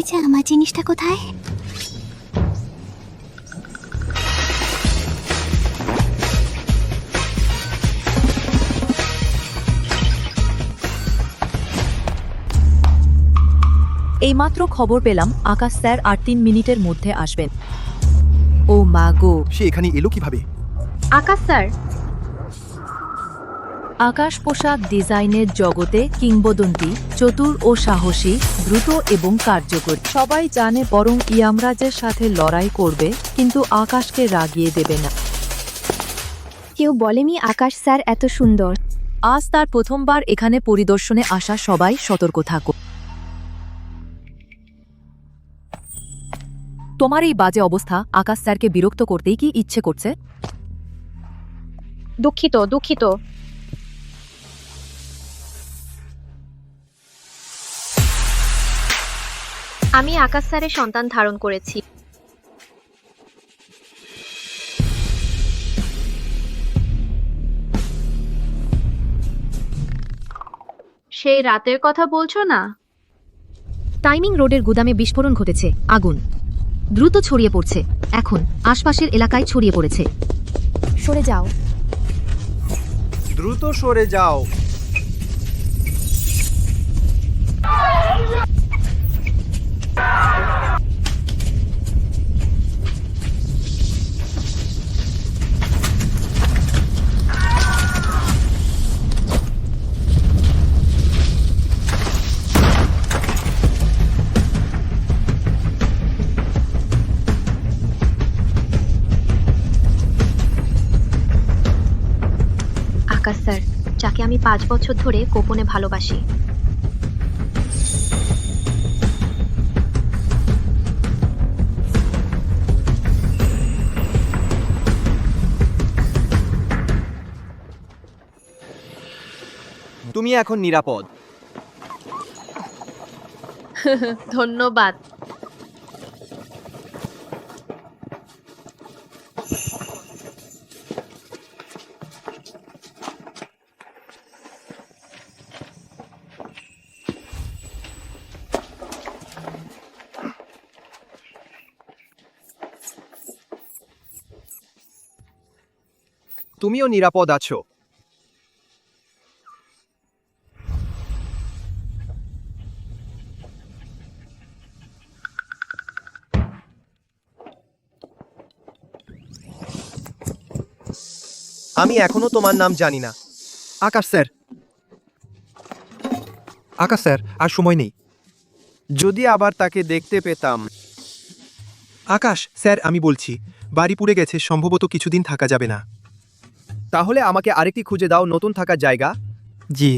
যে আমার জিনিসটা কোথায়? এইমাত্র খবর পেলাম আকাশ স্যার আর 3 মিনিটের মধ্যে আসবেন। ও মা গো, সে এখানে এলো কিভাবে? আকাশ স্যার। আকাশ পোশাক ডিজাইনের জগতে কিংবদন্তি, চতুর ও সাহসী, দ্রুত এবং কার্যকর। সবাই জানে বরং ইয়ামরাজের সাথে লড়াই করবে, কিন্তু আকাশকে রাগিয়ে দেবে না। কেউ বলেনি আকাশ স্যার এত সুন্দর। আজ তার প্রথমবার এখানে পরিদর্শনে আসা, সবাই সতর্ক থাকো। তোমার এই বাজে অবস্থা আকাশ স্যারকে বিরক্ত করতেই কি ইচ্ছে করছে? দুঃখিত। আমি আকাশ স্যারের সন্তান ধারণ করেছি। সেই রাতের কথা বলছো না? টাইমিং রোডের গুদামে বিস্ফোরণ ঘটেছে। আগুন দ্রুত ছড়িয়ে পড়ছে, এখন আশপাশের এলাকায় ছড়িয়ে পড়েছে। সরে যাও। দ্রুত সরে যাও। আকাশ স্যার, যাকে আমি 5 বছর ধরে গোপনে ভালোবাসি। তুমি এখন নিরাপদ। ধন্যবাদ। তুমিও নিরাপদ আছো। আমি এখনো তোমার নাম জানি না। আকাশ স্যার। আকাশ স্যার, আর সময় নেই। যদি আবার তাকে দেখতে পেতাম। আকাশ স্যার, আমি বলছি, বাড়ি পুড়ে গেছে, সম্ভবত কিছুদিন থাকা যাবে না। তাহলে আমাকে আরেকটি খুঁজে দাও, নতুন থাকার জায়গা। জি।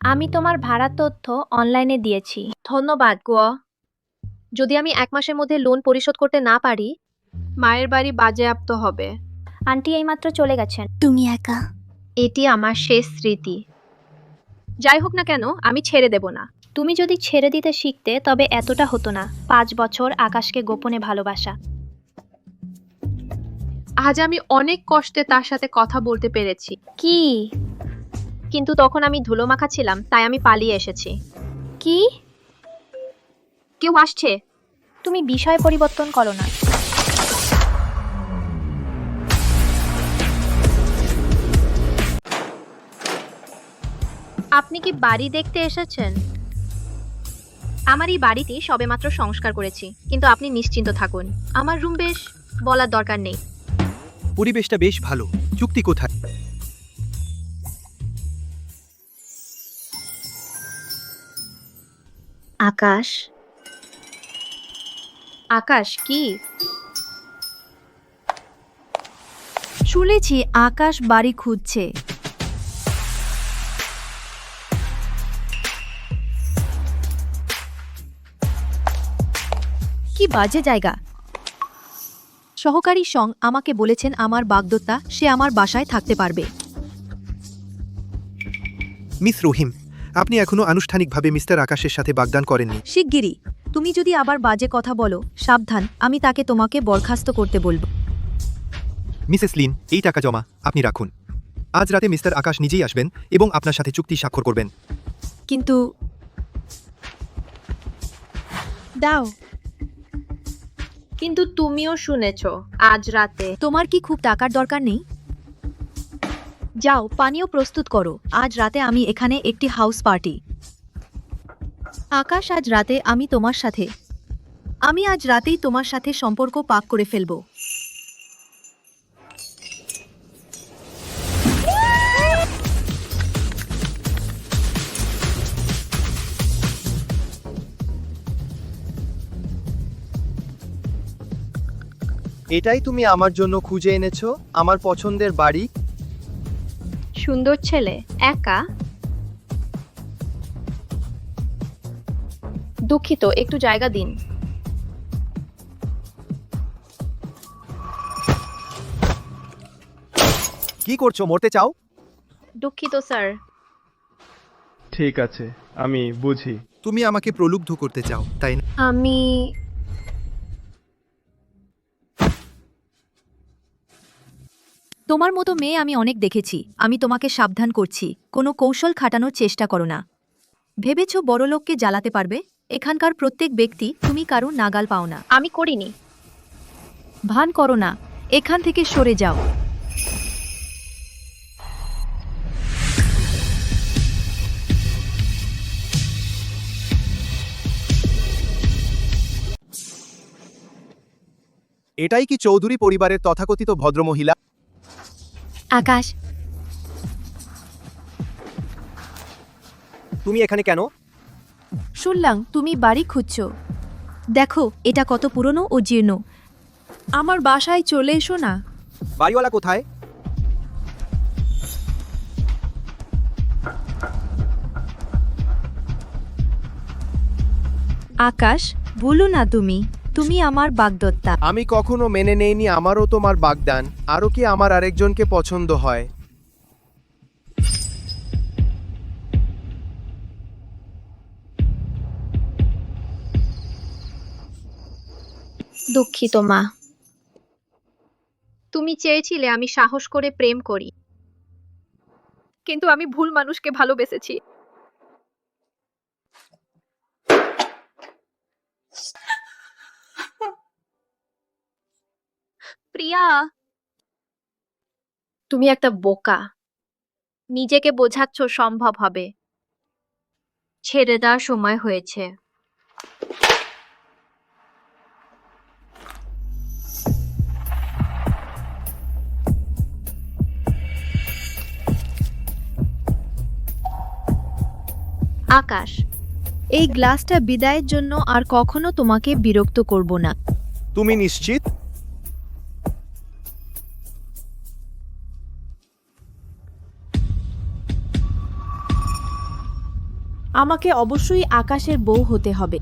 আমি তোমার ভাড়ার তথ্য অনলাইনে দিয়েছি। ধন্যবাদ গো। যদি আমি 1 মাসের মধ্যে লোন পরিশোধ করতে না পারি, মায়ের বাড়ি বাজেয়াপ্ত হবে। আন্টি এইমাত্র চলে গেছেন। তুমি একা। এটি আমার শেষ স্মৃতি। যাই হোক না কেন, আমি ছেড়ে দেব না। তুমি যদি ছেড়ে দিতে শিখতে তবে এতটা হতো না। 5 বছর আকাশকে গোপনে ভালোবাসা। আজ আমি অনেক কষ্টে তার সাথে কথা বলতে পেরেছি। কি? কিন্তু তখন আমি ধুলোমাখা ছিলাম, তাই আমি পালিয়ে এসেছি। কি? কেউ আসছে। তুমি বিষয় পরিবর্তন করো না। আপনি কি বাড়ি দেখতে এসেছেন? আমার এই বাড়িতে সবেমাত্র সংস্কার করেছি, কিন্তু আপনি নিশ্চিন্ত থাকুন, আমার রুম বেশ বলার দরকার নেই। পরিবেশটা বেশ ভালো। চুক্তি কোথায়? আকাশ। আকাশ কি? শুনেছি আকাশ বাড়ি খুঁজছে। কি বাজে জায়গা। সহকারী সং আমাকে বলেছেন আমার বাগদত্তা, সে আমার বাসায় থাকতে পারবে। মিস রহিম, আপনি এখনো আনুষ্ঠানিকভাবে মিস্টার আকাশের সাথে বাগদান করেননি। শিগগিরই। তুমি যদি আবার বাজে কথা বলো, সাবধান, আমি তাকে তোমাকে বরখাস্ত করতে বলবো। মিসেস লিন, এই টাকা জমা আপনি রাখুন। আজ রাতে মিস্টার আকাশ নিজেই আসবেন এবং আপনার সাথে চুক্তি স্বাক্ষর করবেন। কিন্তু দাও। কিন্তু তুমিও শুনেছো আজ রাতে। তোমার কি খুব টাকার দরকার নেই? যাও পানীয় প্রস্তুত করো, আজ রাতে আমি এখানে একটি হাউস পার্টি। আকাশ, আজ রাতে আমি আজ রাতেই তোমার সাথে সম্পর্ক পাক করে ফেলবো। এটাই তুমি আমার জন্য খুঁজে এনেছো, আমার পছন্দের বাড়ি। সুন্দর ছেলে, একা। দুঃখিত, একটু জায়গা দিন। কি করছো, মরতে চাও? দুঃখিত স্যার। ঠিক আছে, আমি বুঝি। তুমি আমাকে প্রলুব্ধ করতে চাও, তাই না? আমি তোমার মতো মেয়ে আমি অনেক দেখেছি, আমি তোমাকে সাবধান করছি, কোনো কৌশল খাটানোর চেষ্টা করো না। ভেবেছো বড়লোককে জ্বালাতে পারবে? এখানকার প্রত্যেক ব্যক্তি, তুমি কারো নাগাল পাও না। আমি করিনি। ভান করো না, এখান থেকে সরে যাও। এটাই কি চৌধুরী পরিবারের তথাকথিত ভদ্রমহিলা? আকাশ, তুমি এখানে কেন? শুনলাম তুমি বাড়ি খুঁজছো। দেখো এটা কত পুরনো ও জীর্ণ। আমার বাসায় চলে এসো না। বাড়িওয়ালা কোথায়? আকাশ, ভুলো না তুমি আমার বাগদত্তা। আমি কখনো মেনে নেইনি আমারও তোমার বাগদান। আরও কি আমার আরেকজনকে পছন্দ হয়? দুঃখিত মা। তুমি চেয়েছিলে আমি সাহস করে প্রেম করি, কিন্তু আমি ভুল মানুষকে ভালোবেসেছি। প্রিয়া, তুমি একটা বোকা। নিজেকে বোঝাচ্ছ সম্ভব হবে। ছেড়ে দেওয়ার সময় হয়েছে। আকাশ, এই গ্লাসটা বিদায়ের জন্য আর কখনো তোমাকে বিরক্ত করব না। তুমি নিশ্চিত? আমাকে অবশ্যই আকাশের বউ হতে হবে।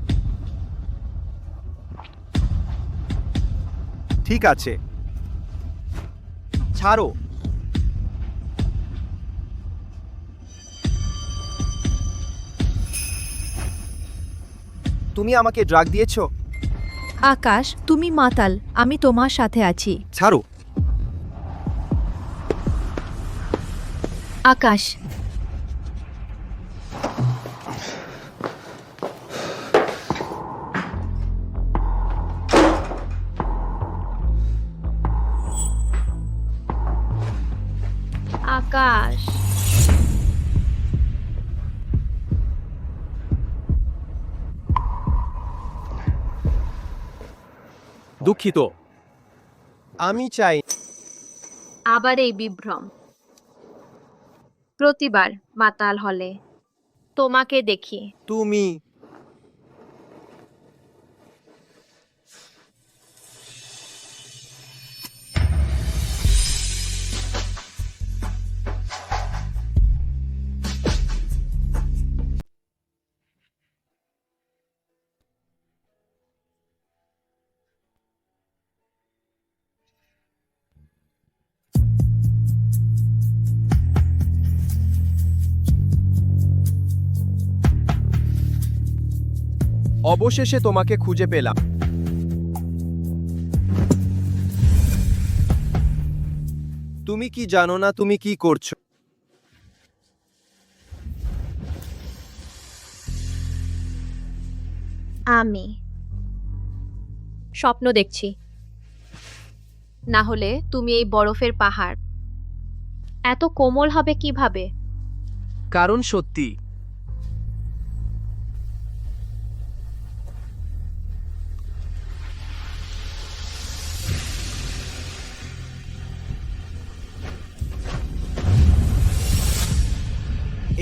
ঠিক আছে, ছাড়ো। তুমি আমাকে ড্রাগ দিয়েছো? আকাশ, তুমি মাতাল, আমি তোমার সাথে আছি। ছাড়ো। আকাশ, আকাশ, দুঃখিত, আমি চাই। আবার এই বিভ্রম। প্রতিবার মাতাল হলে তোমাকে দেখি। তুমি অবশেষে তোমাকে খুঁজে পেলাম। তুমি কি জানো না তুমি কি করছো? আমি স্বপ্ন দেখছি। না হলে তুমি এই বরফের পাহাড় এত কোমল হবে কিভাবে? কারণ সত্যি।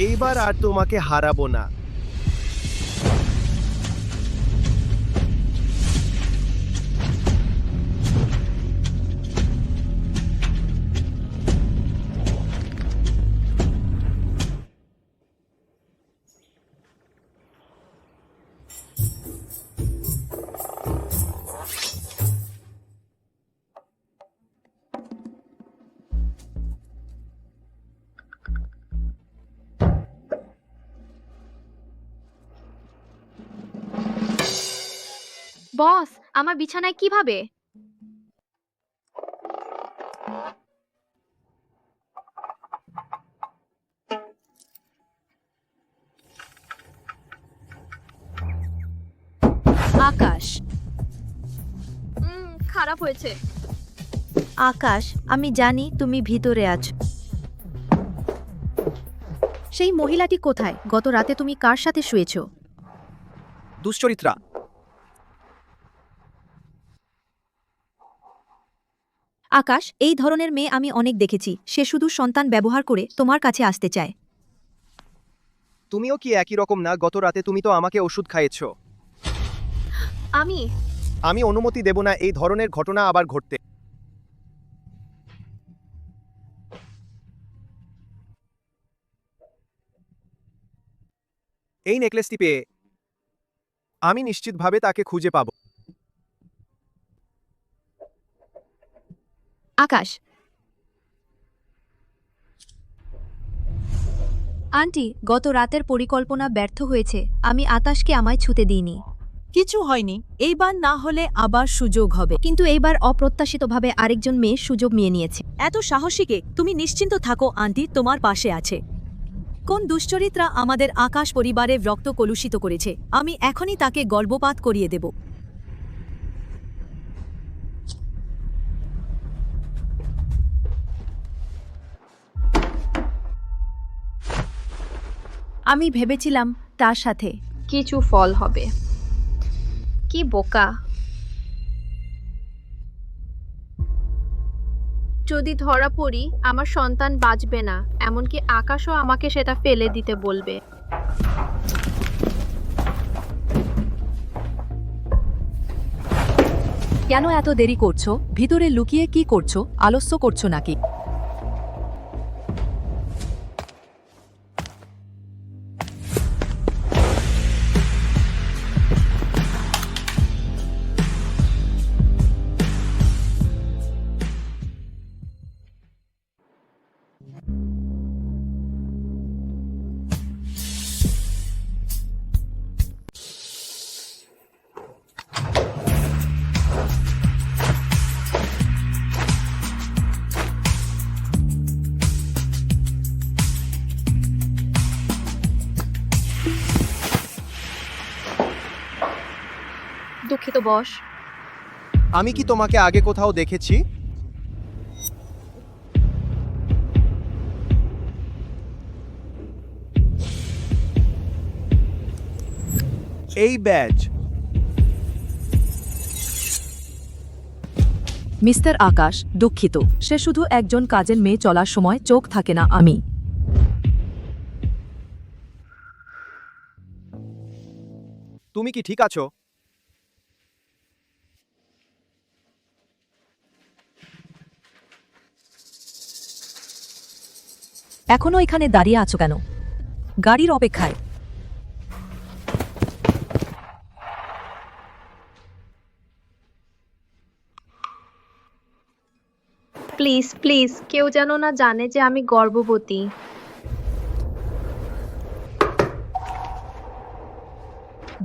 এইবার আর তোমাকে হারাবো না। বস, আমার বিছানায় কিভাবে? আকাশ, খারাপ হয়েছে। আকাশ, আমি জানি তুমি ভিতরে আছো। সেই মহিলাটি কোথায়? গত রাতে তুমি কার সাথে শুয়েছো? দুশ্চরিত্রা। আকাশ, এই ধরনের মেয়ে আমি অনেক দেখেছি। সে শুধু সন্তান ব্যবহার করে তোমার কাছে আসতে চায়। তুমিও কি একই রকম না? গত রাতে তুমি তো আমাকে ওষুধ খাইয়েছো। আমি অনুমতি দেব না এই ধরনের ঘটনা আবার ঘটতে। এই নেকলেসটি পেয়ে আমি নিশ্চিতভাবে তাকে খুঁজে পাব। আকাশ, আন্টি, গত রাতের পরিকল্পনা ব্যর্থ হয়েছে। আমি আতাশকে আমায় ছুতে দিইনি। কিছু হয়নি, এইবার না হলে আবার সুযোগ হবে। কিন্তু এইবার অপ্রত্যাশিতভাবে আরেকজন মেয়ে সুযোগ নিয়ে নিয়েছে। এত সাহসীকে তুমি নিশ্চিন্ত থাকো, আন্টি তোমার পাশে আছে। কোন দুশ্চরিত্রা আমাদের আকাশ পরিবারের রক্ত কলুষিত করেছে, আমি এখনই তাকে গর্ভপাত করিয়ে দেব। আমি ভেবেছিলাম তার সাথে কিছু ফল হবে। কি বোকা! যদি ধরা পড়ি, আমার সন্তান বাঁচবে না। এমনকি আকাশও আমাকে সেটা ফেলে দিতে বলবে। কেন এত দেরি করছো? ভিতরে লুকিয়ে কি করছো? আলস্য করছো নাকি? দুঃখিত বস। আমি কি তোমাকে আগে কোথাও দেখেছি? এই ব্যাজ। মিস্টার আকাশ, দুঃখিত, সে শুধু একজন কাজের মেয়ে। চলার সময় চোখ থাকে না। আমি তুমি কি ঠিক আছো? এখনো এখানে দাঁড়িয়ে আছো কেন? গাড়ির অপেক্ষায়। প্লিজ প্লিজ, কেউ যেন না জানে যে আমি গর্ভবতী।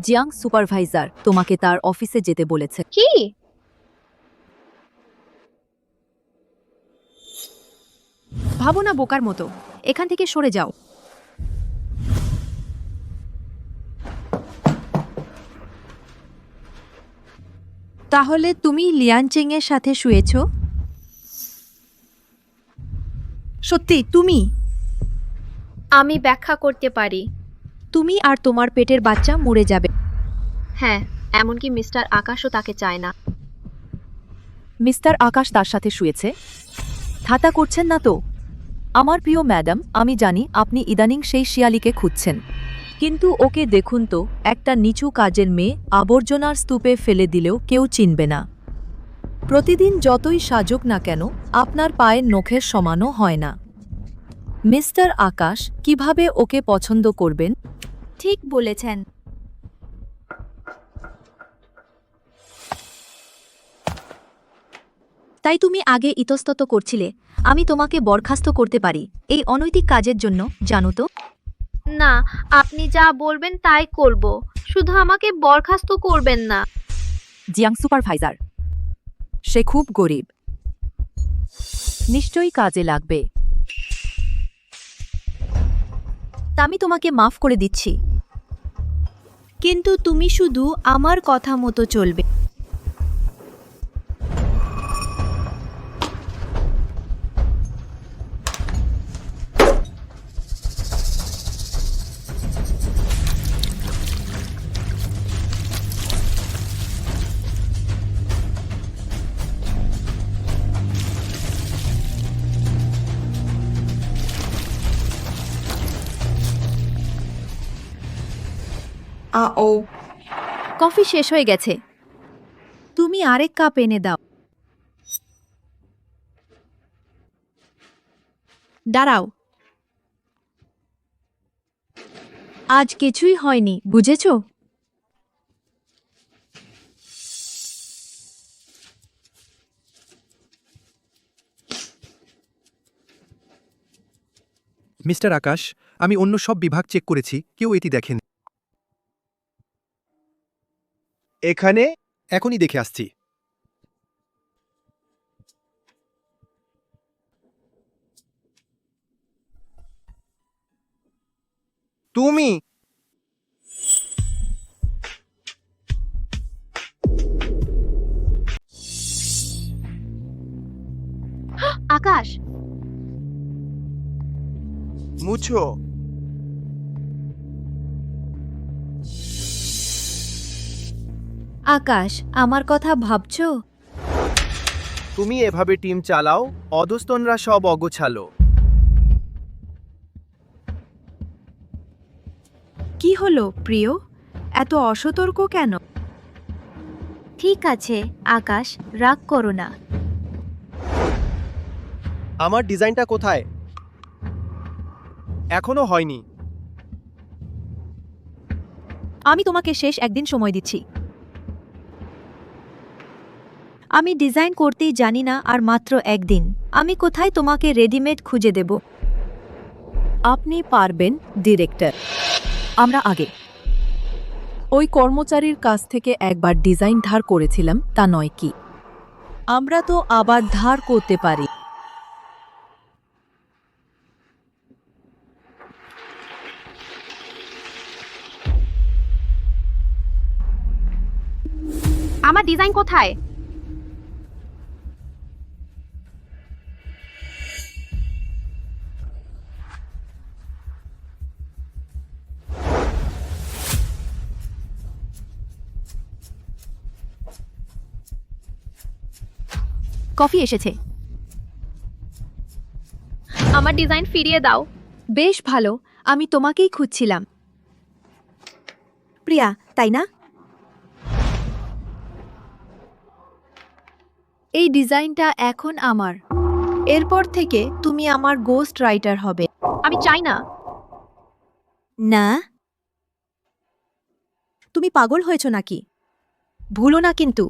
জিয়াং সুপারভাইজার তোমাকে তার অফিসে যেতে বলেছে। কি? ভাবো না বোকার মতো, এখান থেকে সরে যাও। তাহলে তুমি লিয়ানচেং এর সাথে শুয়েছ? সত্যি তুমি? আমি ব্যাখ্যা করতে পারি। তুমি আর তোমার পেটের বাচ্চা মরে যাবে। হ্যাঁ, এমনকি মিস্টার আকাশও তাকে চায় না। মিস্টার আকাশ তার সাথে শুয়েছে? ঠাট্টা করছেন না তো? আমার প্রিয় ম্যাডাম, আমি জানি আপনি ইদানিং সেই শিয়ালিকে খুঁজছেন, কিন্তু ওকে দেখুন তো, একটা নিচু কাজের মেয়ে আবর্জনার স্তূপে ফেলে দিলেও কেউ চিনবে না। প্রতিদিন যতই সাজুক না কেন, আপনার পায়ের নখের সমানও হয় না। মিস্টার আকাশ কিভাবে ওকে পছন্দ করবেন? ঠিক বলেছেন। তাই তুমি আগে ইতস্তত করছিলে। আমি তোমাকে বরখাস্ত করতে পারি এই অনৈতিক কাজের জন্য, জানো তো? না, আপনি যা বলবেন তাই করব। শুধু আমাকে বরখাস্ত করবেন না। জিয়াং সুপারভাইজার, সে খুব গরিব, নিশ্চয়ই কাজে লাগবে। তা আমি তোমাকে মাফ করে দিচ্ছি, কিন্তু তুমি শুধু আমার কথা মতো চলবে। কফি শেষ হয়ে গেছে, তুমি আরেক কাপ এনে দাও। দাঁড়াও, আজ কিছুই হয়নি, বুঝেছো? মিস্টার আকাশ, আমি অন্য সব বিভাগ চেক করেছি, কেউ এটি দেখেন। এখানে এখনই দেখে আসছি। তুমি আকাশ, মুছো। আকাশ, আমার কথা ভাবছো? তুমি এভাবে টিম চালাও, অধস্তনরা সব অগোছালো। কি হলো প্রিয়, এত অসতর্ক কেন? ঠিক আছে আকাশ, রাগ করো না। আমার ডিজাইনটা কোথায়? এখনো হয়নি। আমি তোমাকে শেষ একদিন সময় দিচ্ছি। আমি ডিজাইন করতেই জানি না, আর মাত্র একদিন। আমি কোথায় তোমাকে রেডিমেড খুঁজে দেব? আপনি পারবেন ডিরেক্টর। আমরা আগে ওই কর্মচারীর কাছ থেকে একবার ডিজাইন ধার করেছিলাম, তা নয় কি? আমরা তো আবার ধার করতে পারি। আমার ডিজাইন কোথায়? কফি এসেছে। আমার ডিজাইন ফিরিয়ে দাও। বেশ ভালো, আমি তোমাকেই খুঁজছিলাম। প্রিয়া, তাই না? এই ডিজাইনটা এখন আমার। এরপর থেকে তুমি আমার গোস্ট রাইটার হবে। আমি চাই না। না, তুমি পাগল হয়েছো নাকি? ভুলো না কিন্তু,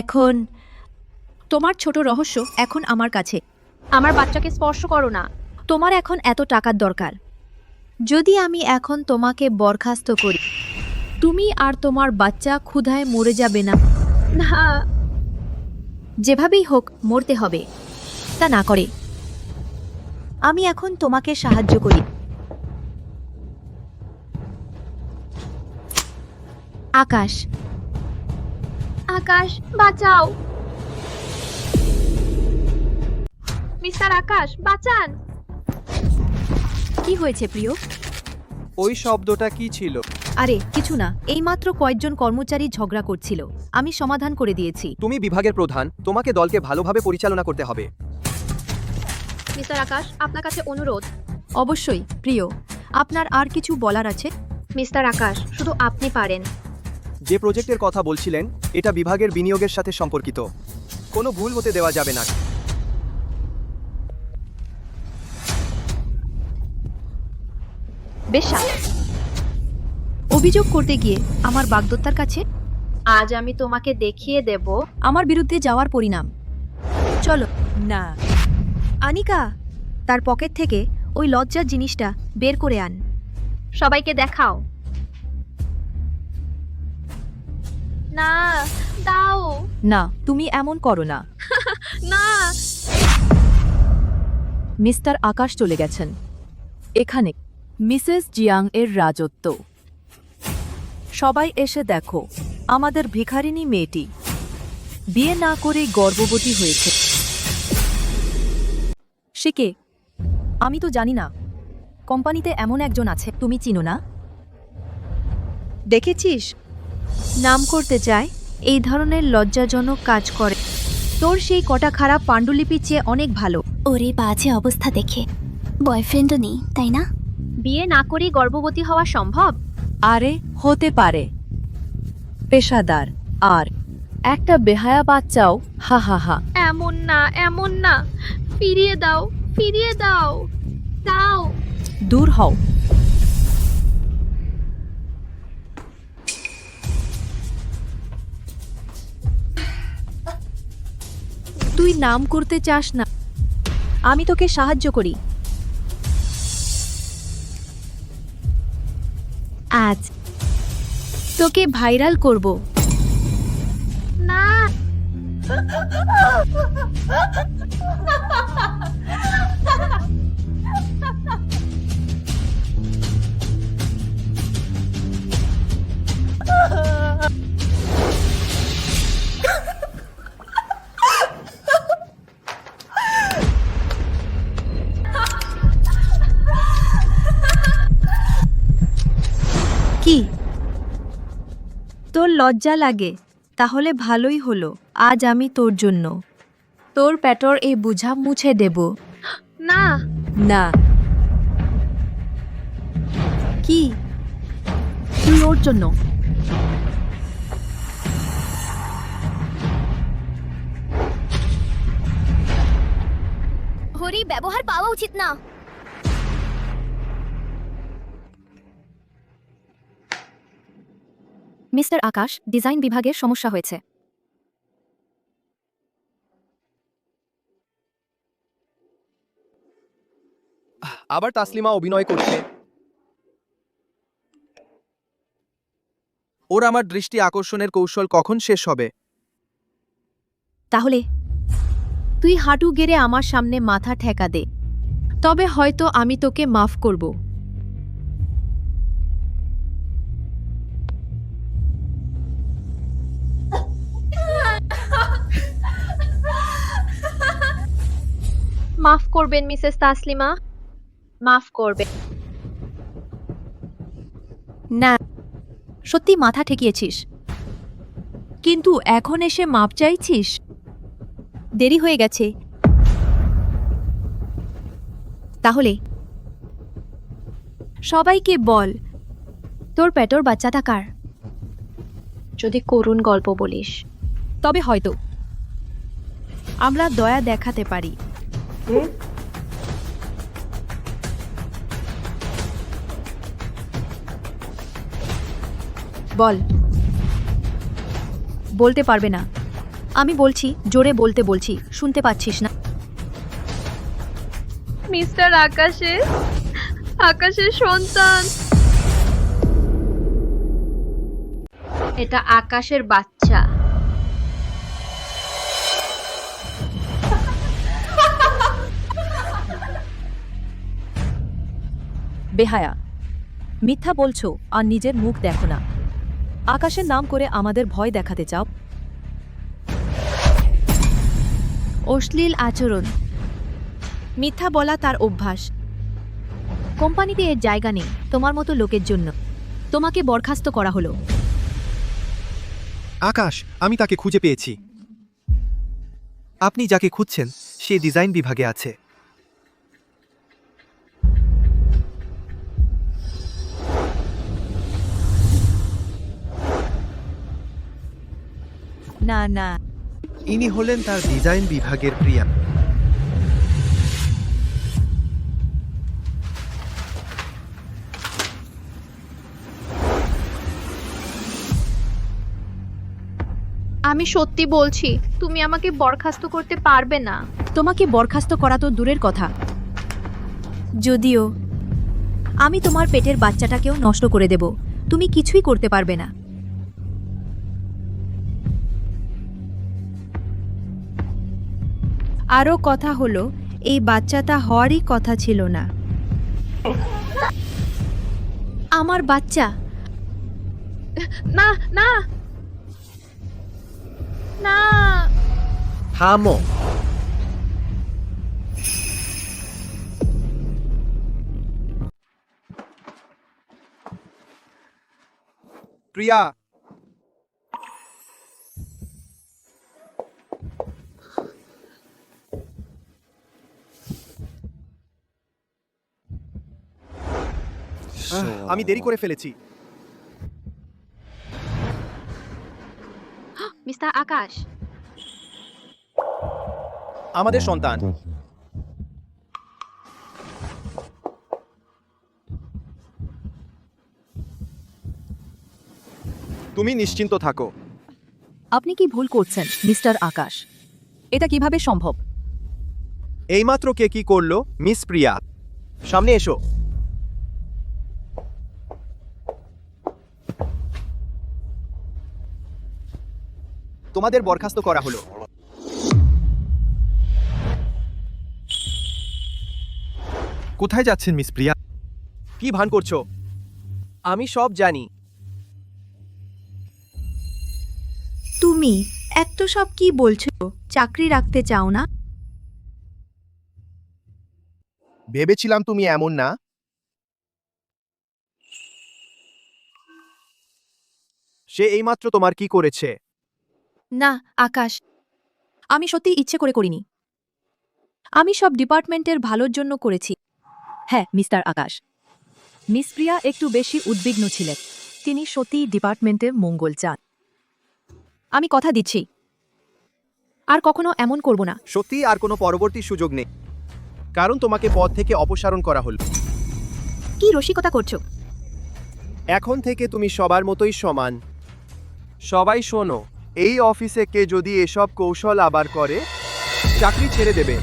এখন তোমার ছোট রহস্য এখন আমার কাছে। আমার বাচ্চাকে স্পর্শ করো না। তোমার এখন এত টাকার দরকার। যদি আমি এখন তোমাকে বরখাস্ত করি, তুমি আর তোমার বাচ্চা ক্ষুধায় মরে যাবে না। না, যেভাবেই হোক মরতে হবে। তা না করে আমি এখন তোমাকে সাহায্য করি। আকাশ, আকাশ বাঁচাও, মিস্টার আকাশ বাঁচান। কি হয়েছে প্রিয়? ওই শব্দটা কি ছিল? আরে কিছু না, এইমাত্র কয়েকজন কর্মচারী ঝগড়া করছিল, আমি সমাধান করে দিয়েছি। তুমি বিভাগের প্রধান, তোমাকে দলকে ভালোভাবে পরিচালনা করতে হবে। মিস্টার আকাশ, আপনার কাছে অনুরোধ। অবশ্যই প্রিয়, আপনার আর কিছু বলার আছে? মিস্টার আকাশ, শুধু আপনি পারেন। যে প্রজেক্টের কথা বলছিলেন, এটা বিভাগের বিনিয়োগের সাথে সম্পর্কিত। কোনো ভুল হতে দেওয়া যাবে না। বেশ, অভিযোগ করতে গিয়ে আমার বাগদত্তার কাছে আজ আমি তোমাকে দেখিয়ে দেব আমার বিরুদ্ধে যাওয়ার পরিণাম। চলো। না, আনিকা, তার পকেট থেকে ওই লজ্জার জিনিসটা বের করে আন। সবাইকে দেখাও। না, দাও না, তুমি এমন করো না। না। মিস্টার আকাশ চলে গেছেন। এখানে মিসেস জিয়াং এর রাজত্ব। সবাই এসে দেখো, আমাদের ভিখারিনী মেয়েটি বিয়ে না করে গর্ভবতী হয়েছে। সে কে? আমি তো জানি না। কোম্পানিতে এমন একজন আছে, তুমি চিনো না? দেখেছিস, নাম করতে চায়, এই ধরনের লজ্জাজনক কাজ করে। তোর সেই কটা খারাপ পাণ্ডুলিপির চেয়ে অনেক ভালো। ওরে বাজে অবস্থা দেখে বয়ফ্রেন্ডও নেই, তাই না? বিয়ে না করেই গর্ভবতী হওয়া সম্ভব? আরে হতে পারে, পেশাদার আর একটা বেহায়া বাচ্চাও। হা হা হা। এমন না, এমন না। ফিরিয়ে দাও, ফিরিয়ে দাও, দাও। দূর হও। তুই নাম করতে চাস না, আমি তোকে সাহায্য করি। আজ তোকে ভাইরাল করব। না। কি তোর লজ্জা লাগে? তাহলে ভালোই হলো, আজ আমি তোর জন্য তোর পেটর এই বোঝা মুছে দেব। না। না, কি তুই ওর জন্য? হরি, ব্যবহার পাওয়া উচিত না। মিস্টার আকাশ, ডিজাইন বিভাগের সমস্যা হয়েছে। আবার তাসলিমা অভিনয় করছে। ওর আমার দৃষ্টি আকর্ষণের কৌশল কখন শেষ হবে? তাহলে তুই হাঁটু গেড়ে আমার সামনে মাথা ঠেকা দে, তবে হয়তো আমি তোকে মাফ করব। মাফ করবেন মিসেস তাসলিমা, মাফ করবেন। না, সত্যি মাথা ঠেকিয়েছিস, কিন্তু এখন এসে মাপ চাইছিস? দেরি হয়ে গেছে। তাহলে সবাইকে বল, তোর পেটর বাচ্চাটা কার? যদি করুণ গল্প বলিস। তবে হয়তো আমরা দয়া দেখাতে পারি। বল। বলতে পারবে না। আমি বলছি, জোরে বলতে বলছি, শুনতে পাচ্ছিস না? মিস্টার আকাশের সন্তান। এটা আকাশের বাচ্চা। বেহায়া, মিথ্যা বলছো আর নিজের মুখ দেখো না। আকাশের নাম করে আমাদের ভয় দেখাতে চাও? অশ্লীল আচরণ, মিথ্যা বলা তার অভ্যাস। কোম্পানিতে এর জায়গা নেই তোমার মতো লোকের জন্য। তোমাকে বরখাস্ত করা হলো। আকাশ, আমি তাকে খুঁজে পেয়েছি। আপনি যাকে খুঁজছেন সে ডিজাইন বিভাগে আছে। না না, ইনি হলেন তার ডিজাইন বিভাগের প্রিয়া। আমি সত্যি বলছি, তুমি আমাকে বরখাস্ত করতে পারবে না। তোমাকে বরখাস্ত করা তো দূরের কথা, যদিও আমি তোমার পেটের বাচ্চাটাকেও নষ্ট করে দেব, তুমি কিছুই করতে পারবে না। আরও কথা হলো, এই বাচ্চাটা হওয়ারই কথা ছিল না। আমার বাচ্চা। না না না। থামো। প্রিয়া, আমি দেরি করে ফেলেছি। মিস্টার আকাশ, আমাদের সন্তান। তুমি নিশ্চিন্ত থাকো। আপনি কি ভুল করছেন মিস্টার আকাশ? এটা কিভাবে সম্ভব? এইমাত্র কে কি করলো? মিস প্রিয়া, সামনে এসো। তোমাদের বরখাস্ত করা হলো। কোথায় যাচ্ছেন মিস প্রিয়া? কি ভান করছো? আমি সব জানি। তুমি এত সব কি বলছো? চাকরি রাখতে চাও না? ভেবেছিলাম তুমি এমন না। সে এইমাত্র তোমার কি করেছে? না আকাশ, আমি সত্যি ইচ্ছে করে করিনি। আমি সব ডিপার্টমেন্টের ভালোর জন্য করেছি। হ্যাঁ মিস্টার আকাশ, মিস প্রিয়া একটু বেশি উদ্বিগ্ন ছিলেন। তিনি সত্যিই ডিপার্টমেন্টের মঙ্গল চান। আমি কথা দিচ্ছি, আর কখনো এমন করব না। সত্যি আর কোনো পরবর্তী সুযোগ নেই, কারণ তোমাকে পদ থেকে অপসারণ করা হলো। কি রসিকতা করছো? এখন থেকে তুমি সবার মতোই সমান। সবাই শোনো, এই অফিসে কে যদি এসব কৌশল আবার করে, চাকরি ছেড়ে দেবে।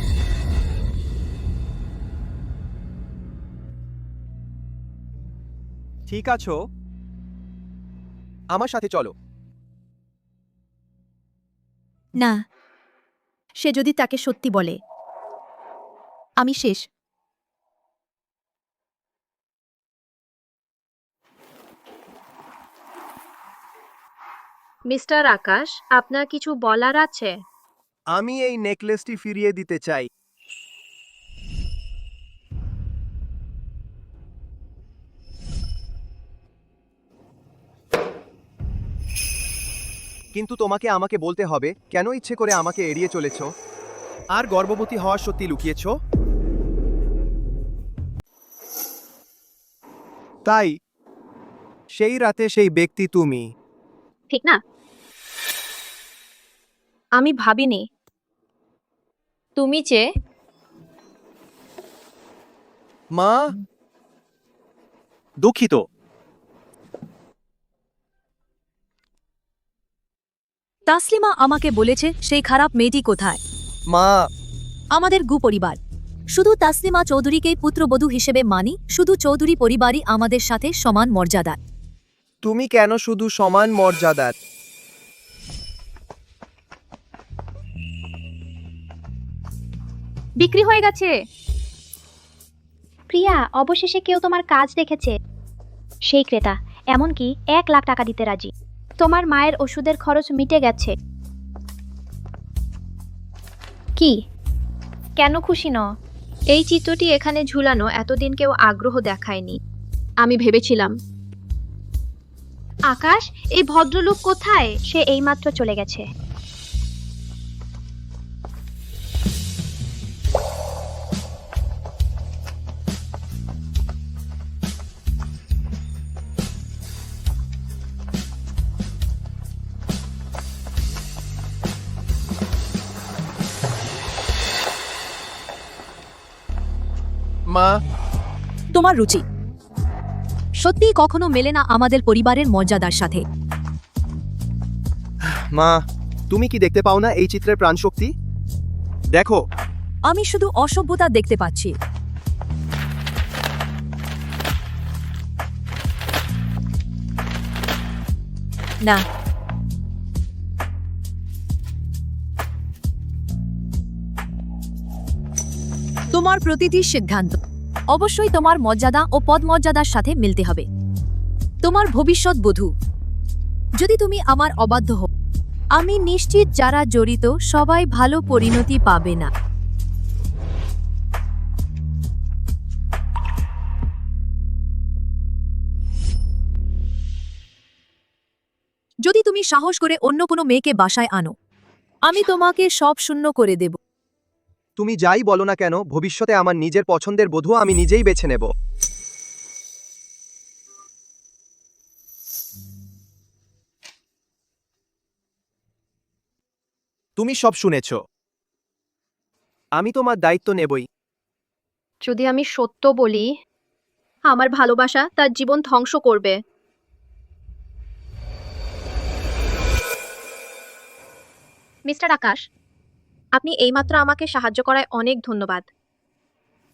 ঠিক আছো? আমার সাথে চলো। না, সে যদি তাকে সত্যি বলে, আমি শেষ। মিস্টার আকাশ, আপনার কিছু বলার আছে? আমি এই নেকলেসটি ফিরিয়ে দিতে চাই। কিন্তু তোমাকে আমাকে বলতে হবে কেন ইচ্ছে করে আমাকে এড়িয়ে চলেছ, আর গর্ভবতী হওয়ার সত্যি লুকিয়েছ। তাই সেই রাতে সেই ব্যক্তি তুমি। ঠিক না? আমি ভাবিনি তুমি যে মা, দুঃখিত। তাসলিমা আমাকে বলেছে সেই খারাপ মেয়েটি কোথায়। মা, আমাদের গু পরিবার। শুধু তাসলিমা চৌধুরীকেই পুত্রবধূ হিসেবে মানি, শুধু চৌধুরী পরিবারই আমাদের সাথে সমান মর্যাদার। তুমি কেন শুধু সমান মর্যাদার? বিক্রি হয়ে গেছে। প্রিয়া, অবশেষে কেউ তোমার কাজ দেখেছে। সেই ক্রেতা এমনকি 1,00,000 টাকা দিতে রাজি। তোমার মায়ের ওষুধের খরচ মিটে গেছে। কি? কেন খুশি ন? এই চিত্রটি এখানে ঝুলানো এতদিন কেউ আগ্রহ দেখায়নি। আমি ভেবেছিলাম, আকাশ, এই ভদ্রলোক কোথায়? সে এইমাত্র চলে গেছে। মা, তোমার রুচি সত্যিই কখনো মেলে না আমাদের পরিবারের মর্যাদার সাথে। মা, তুমি কি দেখতে পাও না এই চিত্রের প্রাণশক্তি? দেখো, আমি শুধু অসভ্যতা দেখতে পাচ্ছি। না, তোমার প্রতিটি সিদ্ধান্ত অবশ্যই তোমার মর্যাদা ও পদমর্যাদার সাথে মিলতে হবে। তোমার ভবিষ্যৎ বধূ যদি তুমি আমার অবাধ্য হও, আমি নিশ্চিত যারা জড়িত সবাই ভালো পরিণতি পাবে না। যদি তুমি সাহস করে অন্য কোনো মেয়েকে বাসায় আনো, আমি তোমাকে সব শূন্য করে দেব। তুমি যাই বলো না কেন, ভবিষ্যতে আমার নিজের পছন্দের বধূ আমি নিজেই বেছে নেব। তুমি সব শুনেছ। আমি তোমার দায়িত্ব নেবই। যদি আমি সত্য বলি, আমার ভালোবাসা তার জীবন ধ্বংস করবে। মিস্টার আকাশ, আপনি এইমাত্র আমাকে সাহায্য করায় অনেক ধন্যবাদ,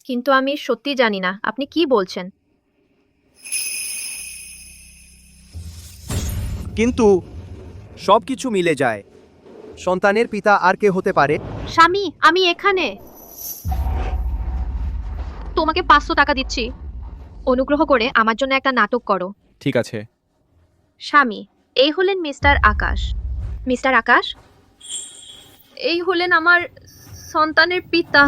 কিন্তু আমি সত্যি জানি না আপনি কি বলছেন। কিন্তু সবকিছু মিলে যায়। সন্তানের পিতা আর কে হতে পারে? স্বামী, আমি এখানে। তোমাকে 500 টাকা দিচ্ছি, অনুগ্রহ করে আমার জন্য একটা নাটক করো। ঠিক আছে। স্বামী, এই হলেন মিস্টার আকাশ। মিস্টার আকাশ, এই হলেন আমার সন্তানের পিতা।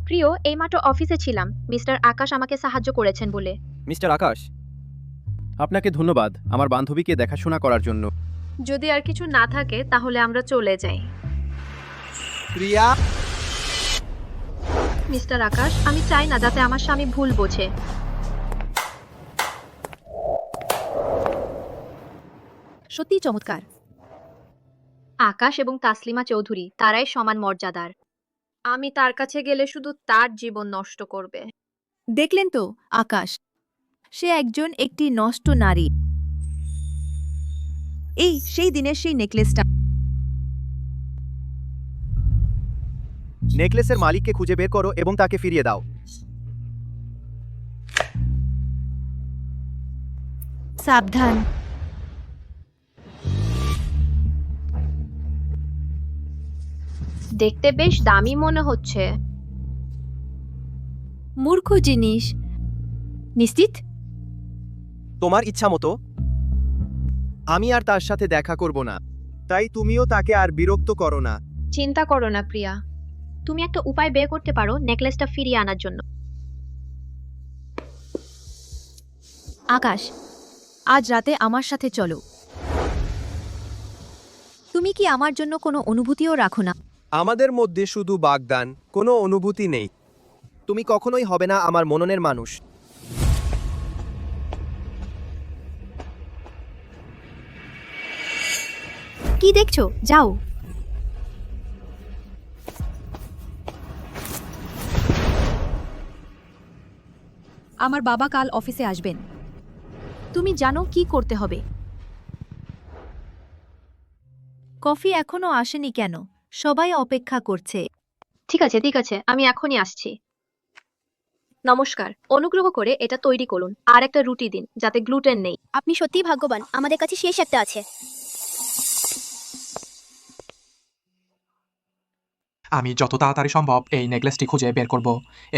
প্রিয়, এইমাত্র অফিসে ছিলাম, মিস্টার আকাশ আমাকে সাহায্য করেছেন বলে। মিস্টার আকাশ, আপনাকে ধন্যবাদ আমার বান্ধবীকে দেখাশোনা করার জন্য। যদি আর কিছু না থাকে তাহলে আমরা চলে যাই। প্রিয়া, মিস্টার আকাশ, আমি চাই না যাতে আমার স্বামী ভুল বোঝে। সত্যি চমৎকার। আকাশ এবং তাসলিমা চৌধুরী, তারাই সমান মর্যাদার। আমি তার কাছে গেলে শুধু তার জীবন নষ্ট করবে। দেখলেন তো আকাশ, সে একটি নষ্ট নারী। এই সেই দিনের সেই নেকলেসটা। নেকলেসের মালিককে খুঁজে বের করো এবং তাকে ফিরিয়ে দাও। সাবধান। দেখতে বেশ দামি মনে হচ্ছে। মূর্খ জিনিস। নিশ্চিত? তোমার ইচ্ছা মতো। আমি আর তার সাথে দেখা করব না, তাই তুমিও তাকে আর বিরক্ত করো না। চিন্তা করো না প্রিয়া, তুমি একটা উপায় বের করতে পারো নেকলেসটা ফিরিয়ে আনার জন্য। আকাশ, আজ রাতে আমার সাথে চলো। তুমি কি আমার জন্য কোনো অনুভূতিও রাখো না? আমাদের মধ্যে শুধু বাগদান, কোনো অনুভূতি নেই। তুমি কখনোই হবে না আমার মননের মানুষ। কি দেখছো? যাও। আমার বাবা কাল অফিসে আসবেন। তুমি জানো কি করতে হবে। কফি এখনো আসেনি কেন? সবাই অপেক্ষা করছে। ঠিক আছে, আমি এখনই আসছি। নমস্কার, অনুগ্রহ করে এটা তৈরি করুন আর একটা রুটি দিন যাতে গ্লুটেন নেই। আপনি সত্যিই ভাগ্যবান, আমাদের কাছে শেষ একটা আছে। আমি যত তাড়াতাড়ি সম্ভব এই নেকলেসটি খুঁজে বের করব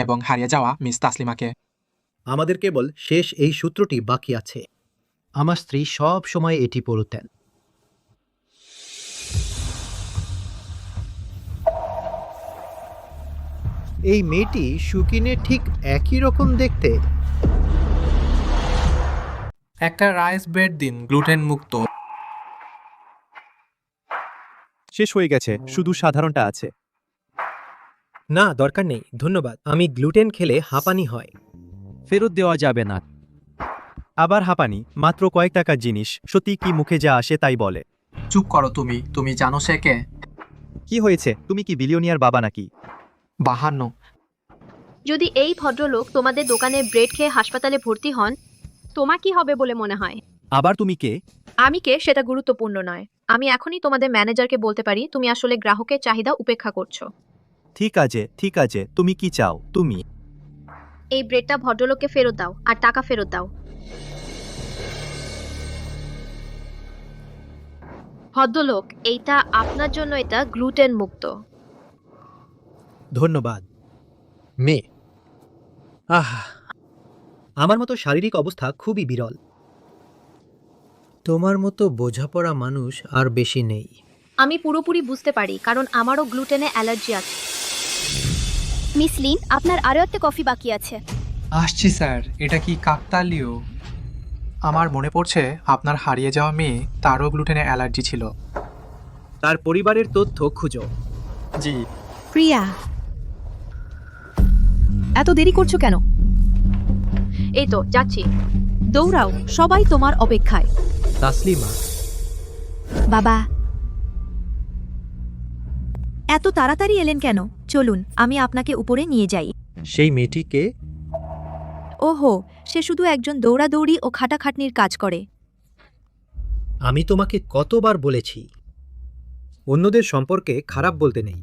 এবং হারিয়ে যাওয়া মিস তাসলিমাকে। আমাদের কেবল শেষ এই সূত্রটি বাকি আছে। আমার স্ত্রী সব সময় এটি পড়তেন। এই মেয়েটি সুকিনের ঠিক একই রকম দেখতে। একটা রাইস ব্রেড দিন, গ্লুটেন মুক্ত। শেষ হয়ে গেছে, শুধু সাধারণটা আছে। না, দরকার নেই, ধন্যবাদ। আমি গ্লুটেন খেলে হাঁপানি হয়। ফেরত দেওয়া যাবে না। আবার হাঁপানি, মাত্র কয়েক টাকার জিনিস, সত্যি কি মুখে যা আসে তাই বলে। চুপ করো তুমি, তুমি জানো সে কে? কি হয়েছে? তুমি কি বিলিয়নিয়ার বাবা নাকি? 52। যদি এই ভদ্রলোক তোমাদের দোকানে ব্রেড খেয়ে হাসপাতালে ভর্তি হন, তোমার কি হবে বলে মনে হয়? আবার তুমি কে? আমি কে সেটা গুরুত্বপূর্ণ নয়। আমি এখনই তোমাদের ম্যানেজারকে বলতে পারি তুমি আসলে গ্রাহকের চাহিদা উপেক্ষা করছো। ঠিক আছে, তুমি কি চাও? তুমি এই ব্রেডটা ভদ্রলোককে ফেরত দাও আর টাকা ফেরত দাও। ভদ্রলোক, এইটা আপনার জন্য, এটা গ্লুটেন মুক্ত। ধন্যবাদ। মেয়ে, আমার মতো শারীরিক অবস্থা খুবই বিরল। তোমার মতো বোঝাপড়া মানুষ আর বেশি নেই। আমি পুরোপুরি বুঝতে পারি, কারণ আমারও গ্লুটেনে অ্যালার্জি আছে। মিস লিন, আপনার আরও একটা কফি বাকি আছে। আসছি স্যার, এটা কি কাকতালীয়? আমার মনে পড়ছে আপনার হারিয়ে যাওয়া মেয়ে, তারও গ্লুটেনে অ্যালার্জি ছিল। তার পরিবারের তথ্য খুঁজো। জি। প্রিয়া, এত দেরি করছো কেন? এই তো যাচ্ছি। দৌড়াও, সবাই তোমার অপেক্ষায়। তাসলিমা, বাবা, এত তাড়াতাড়ি এলেন কেন? চলুন, আমি আপনাকে উপরে নিয়ে যাই। সেই মেয়েটিকে? ওহো, সে শুধু একজন দৌড়াদৌড়ি ও খাটাখাটনির কাজ করে। আমি তোমাকে কতবার বলেছি অন্যদের সম্পর্কে খারাপ বলতে নেই।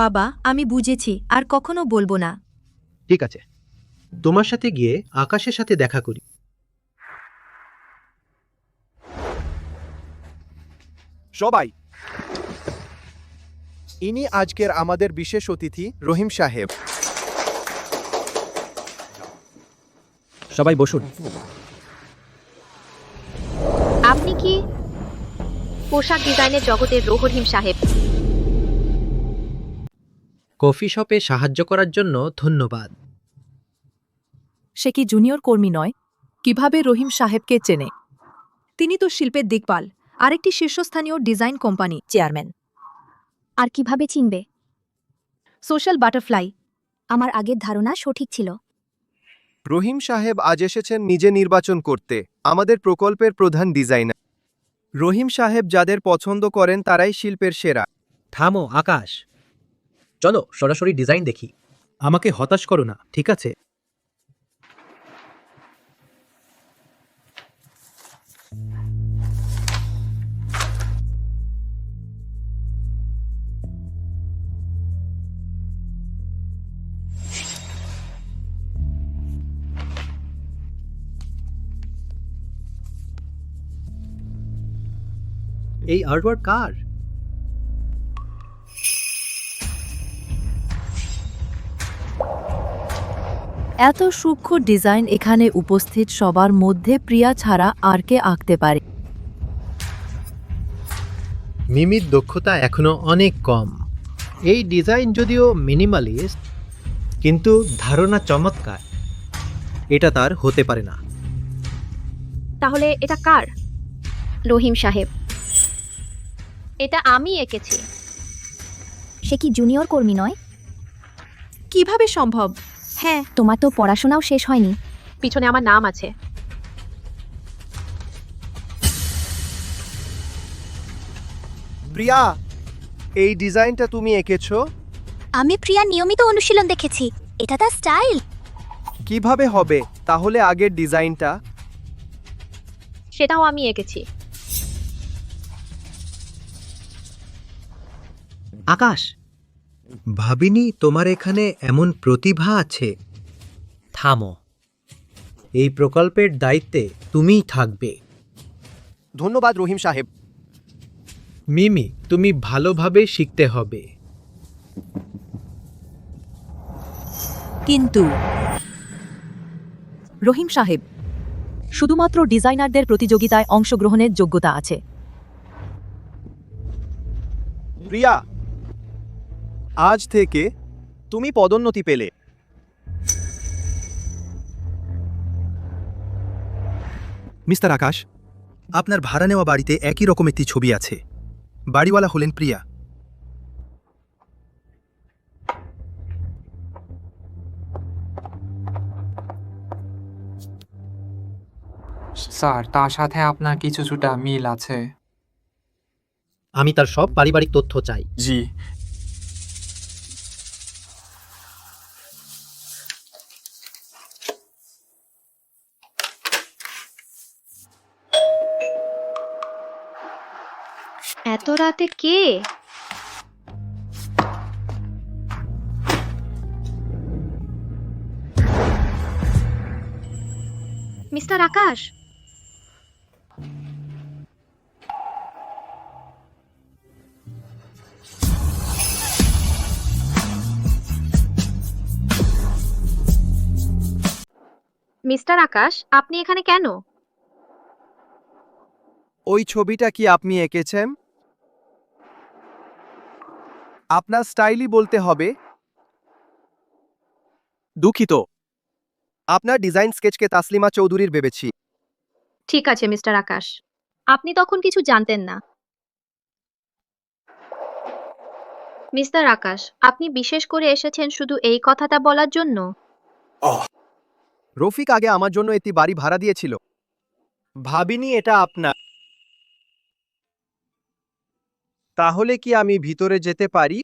বাবা, আমি বুঝেছি, আর কখনো বলবো না। ঠিক আছে, তোমার সাথে গিয়ে আকাশের সাথে দেখা করি। সবাই, ইনি আজকের আমাদের বিশেষ অতিথি রহিম সাহেব। সবাই বসুন। আপনি কি পোশাক ডিজাইনের জগতের রহিম সাহেব? কফি শপে সাহায্য করার জন্য ধন্যবাদ। সে কি জুনিয়র কর্মী নয়? কিভাবে রহিম সাহেবকে চেনে? তিনি তো শিল্পের দিকপাল, আরেকটি শীর্ষস্থানীয় ডিজাইন কোম্পানি চেয়ারম্যান। আর কিভাবে চিনবে? Social butterfly. আমার আগের ধারণা সঠিক ছিল। রহিম সাহেব আজ এসেছেন নিজে নির্বাচন করতে, আমাদের প্রকল্পের প্রধান ডিজাইনার। রহিম সাহেব যাদের পছন্দ করেন তারাই শিল্পের সেরা। থামো আকাশ, চলো সরাসরি ডিজাইন দেখি। আমাকে হতাশ করো না, ঠিক আছে? এই আর্টওয়ার্ক কার? এত সূক্ষ্ম ডিজাইন এখানে উপস্থিত সবার মধ্যে প্রিয়া ছাড়া আর কে আঁকতে পারে? মিমির দক্ষতা এখনো অনেক কম। এই ডিজাইন যদিও মিনিমালিস্ট, কিন্তু ধারণা চমৎকার। এটা তার হতে পারে না। তাহলে এটা কার? রহিম সাহেব। এটা আমি এঁকেছি। সে কি জুনিয়র কর্মী নয়? কিভাবে সম্ভব? হ্যাঁ, তোমার তো পড়াশোনাও শেষ হয়নি। পিছনে আমার নাম আছে। প্রিয়া, এই ডিজাইনটা তুমি এঁকেছো? আমি প্রিয়া নিয়মিত অনুশীলন দেখেছি, এটা তার স্টাইল। কিভাবে হবে তাহলে আগের ডিজাইনটা? সেটাও আমি এঁকেছি। আকাশ, ভাবিনি তোমার এখানে এমন প্রতিভা আছে। থামো, এই প্রকল্পের দায়িত্বে তুমিই থাকবে। ধন্যবাদ রহিম সাহেব। মিমি, তুমি ভালোভাবে শিখতে হবে। কিন্তু রহিম সাহেব, শুধুমাত্র ডিজাইনারদের প্রতিযোগিতায় অংশগ্রহণের যোগ্যতা আছে। প্রিয়া, আজ থেকে তুমি পদোন্নতি পেলে। মিস্টার আকাশ, আপনার ভাড়া নেওয়া বাড়িতে একই রকম একটি ছবি আছে। বাড়িওয়ালা হলেন প্রিয়া। স্যার তার সাথে আপনার কিছুটা মিল আছে। আমি তার সব পারিবারিক তথ্য চাই। জি। এত রাতে কে? মিস্টার আকাশ, মিস্টার আকাশ, আপনি এখানে কেন? ওই ছবিটা কি আপনি এঁকেছেন? আপনার স্টাইলই বলতে হবে। দুঃখিত, আপনার ডিজাইন স্কেচকে তাসলিমা চৌধুরীর ভেবেছি। ঠিক আছে মিস্টার আকাশ, আপনি তখন কিছু জানতেন না। মিস্টার আকাশ, আপনি বিশেষ করে এসেছেন শুধু এই কথাটা বলার জন্য? রফিক আগে আমার জন্য একটি বাড়ি ভাড়া দিয়েছিল। ভাবিনি এটা আপনার। তাহলে কি আমি ভিতরে যেতে পারি?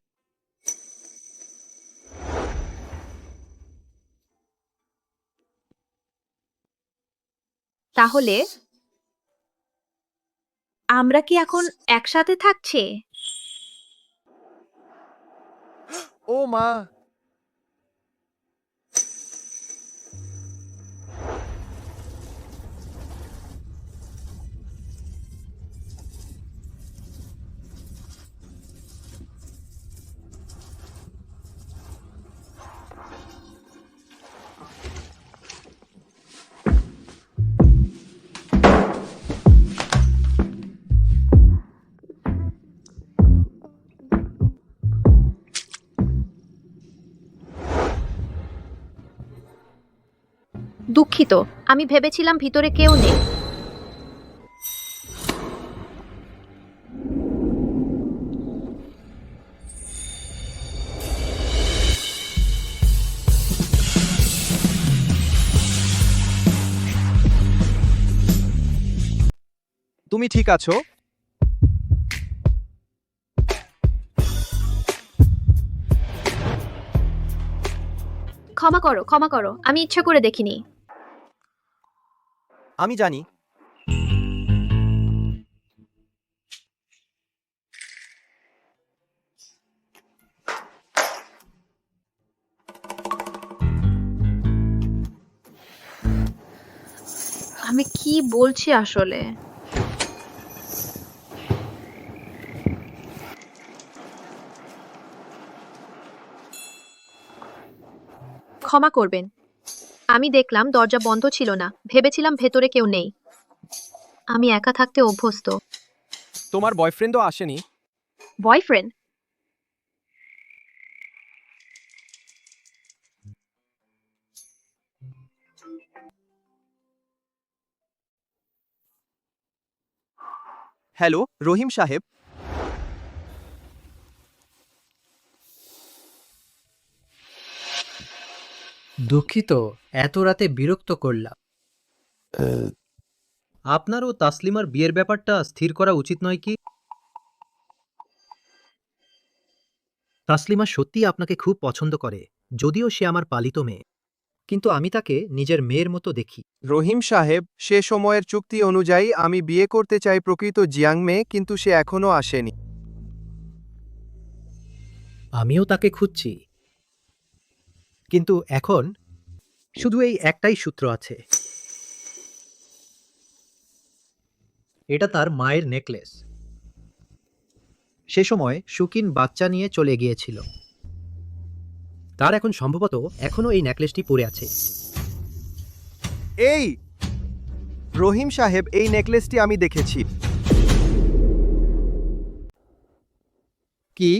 তাহলে আমরা কি এখন একসাথে থাকছি? ও মা, দুঃখিত, আমি ভেবেছিলাম ভিতরে কেউ নেই। তুমি ঠিক আছো? ক্ষমা করো, ক্ষমা করো, আমি ইচ্ছা করে দেখিনি। আমি জানি। আমি কি বলছি আসলে? ক্ষমা করবেন, আমি দেখলাম দরজা বন্ধ ছিল না, ভেবেছিলাম ভেতরে কেউ নেই। আমি একা থাকতে অভ্যস্ত। তোমার বয়ফ্রেন্ডও আসেনি? বয়ফ্রেন্ড? হ্যালো, রহিম সাহেব। দুঃখিত, এত রাতে বিরক্ত করলাম। আপনার ও তাসলিমার বিয়ের ব্যাপারটা স্থির করা উচিত নয় কি? তাসলিমা সত্যিই আপনাকে খুব পছন্দ করে, যদিও সে আমার পালিত মেয়ে, কিন্তু আমি তাকে নিজের মেয়ের মতো দেখি। রহিম সাহেব, সে সময়ের চুক্তি অনুযায়ী আমি বিয়ে করতে চাই প্রকৃত জিয়াং মেয়ে, কিন্তু সে এখনো আসেনি। আমিও তাকে খুঁজছি, কিন্তু এখন শুধু এই একটাই সূত্র আছে। এটা তার মায়ের নেকলেস। সে সময় সুকিন বাচ্চা নিয়ে চলে গিয়েছিল। তার এখন সম্ভবত এখনো এই নেকলেসটি পরে আছে। এই রহিম সাহেব, এই নেকলেসটি আমি দেখেছি। কি?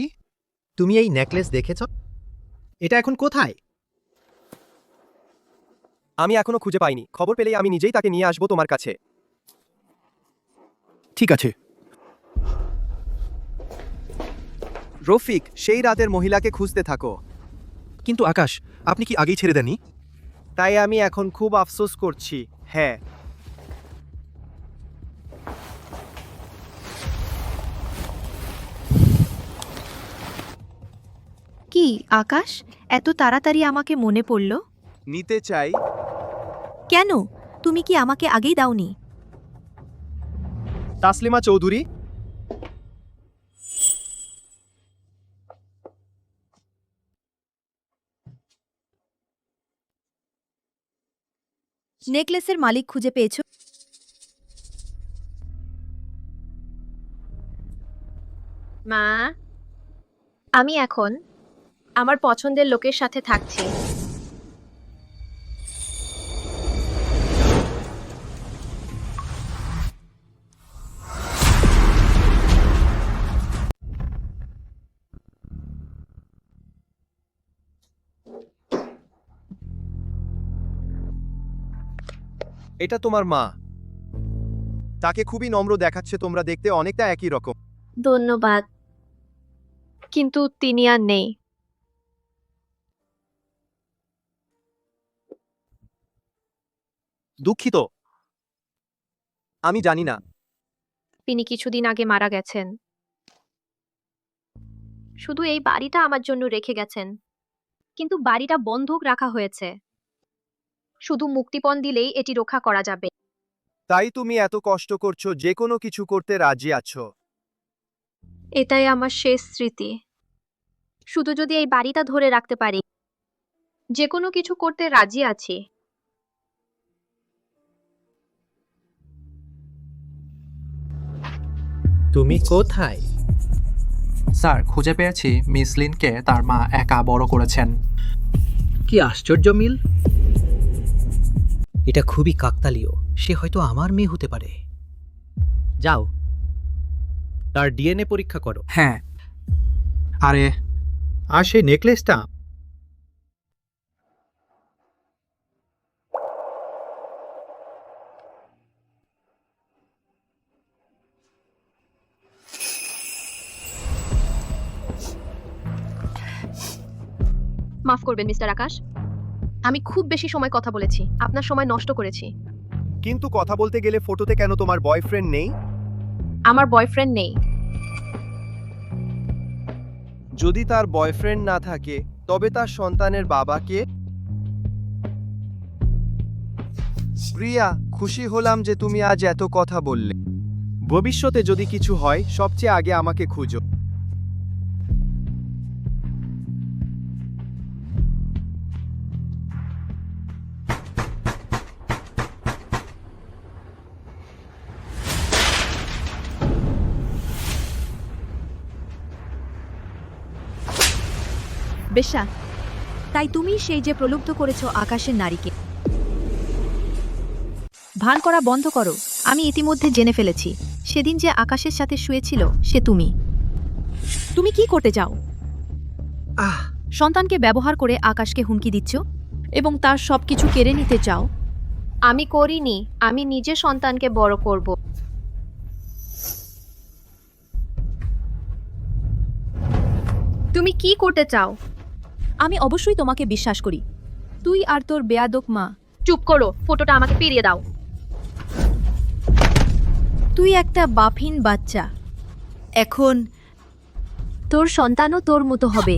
তুমি এই নেকলেস দেখেছ? এটা এখন কোথায়? আমি এখনো খুঁজে পাইনি। খবর পেলেই আমি নিজেই তাকে নিয়ে আসবো তোমার কাছে। ঠিক আছে। রফিক, সেই রাতের মহিলাকে খুঁজতে থাকো। কিন্তু আকাশ, আপনি কি আগেই ছেড়ে দেননি? তাই আমি এখন খুব আফসোস করছি। হ্যাঁ। কি আকাশ, এত তাড়াতাড়ি আমাকে মনে পড়ল? নিতে চাই। কেন? তুমি কি আমাকে আগেই দাওনি? তাসলিমা চৌধুরী। নেকলেসের মালিক খুঁজে পেয়েছো? মা, আমি এখন আমার পছন্দের লোকের সাথে থাকছি। এটা তোমার মা। তাকে খুবই নম্র দেখাচ্ছে। তোমরা দেখতে অনেকটা একই রকম। ধন্যবাদ, কিন্তু তিনি আর নেই। দুঃখিত। আমি জানি না। তিনি কিছুদিন আগে মারা গেছেন। শুধু এই বাড়িটা আমার জন্য রেখে গেছেন, কিন্তু বাড়িটা বন্ধক রাখা হয়েছে। শুধু মুক্তিপণ দিলেই এটি রক্ষা করা যাবে। তাই তুমি এত কষ্ট করছো, যে কোনো কিছু করতে রাজি আছো। এটাই আমার শেষ স্মৃতি। শুধু যদি এই বাড়িটা ধরে রাখতে পারি, যে কোনো কিছু করতে রাজি আছি। তুমি কোথায়? স্যার, খুঁজে পেয়েছি মিস লিনকে তার মা একা বড় করেছেন। কি আশ্চর্য মিল! এটা খুবই কাকতালীয়। সে হয়তো আমার মেয়ে হতে পারে। যাও, তার ডিএনএ পরীক্ষা করো। হ্যাঁ। আরে, আর সেই নেকলেসটা? মাফ করবেন মিস্টার আকাশ, আমি খুব বেশি সময় কথা বলেছি, আপনার সময় নষ্ট করেছি। কিন্তু কথা বলতে গেলে ফটোতে কেন তোমার বয়ফ্রেন্ড নেই? আমার বয়ফ্রেন্ড নেই। যদি তার বয়ফ্রেন্ড না থাকে, তবে তার সন্তানের বাবা কে? প্রিয়া, খুশি হলাম যে তুমি আজ এত কথা বললে। ভবিষ্যতে যদি কিছু হয়, সবচেয়ে আগে আমাকে খুঁজো। বেশ্যা, তাই তুমি সেই যে প্রলুব্ধ করেছো আকাশের নারীকে। ভান করা বন্ধ করো। আমি ইতিমধ্যে জেনে ফেলেছি, সেদিন যে আকাশের সাথে শুয়েছিল সে তুমি। তুমি কি করতে চাও? সন্তানকে ব্যবহার করে আকাশকে হুমকি দিচ্ছ এবং তার সবকিছু কেড়ে নিতে চাও। আমি করিনি, আমি নিজে সন্তানকে বড় করব। তুমি কি করতে চাও? আমি অবশ্যই তোমাকে বিশ্বাস করি। তুই আর তোর বেয়াদক মা। চুপ করো, ফটোটা আমাকে ফিরিয়ে দাও। তুই একটা বাপহীন বাচ্চা। এখন তোর সন্তানও তোর মতো হবে।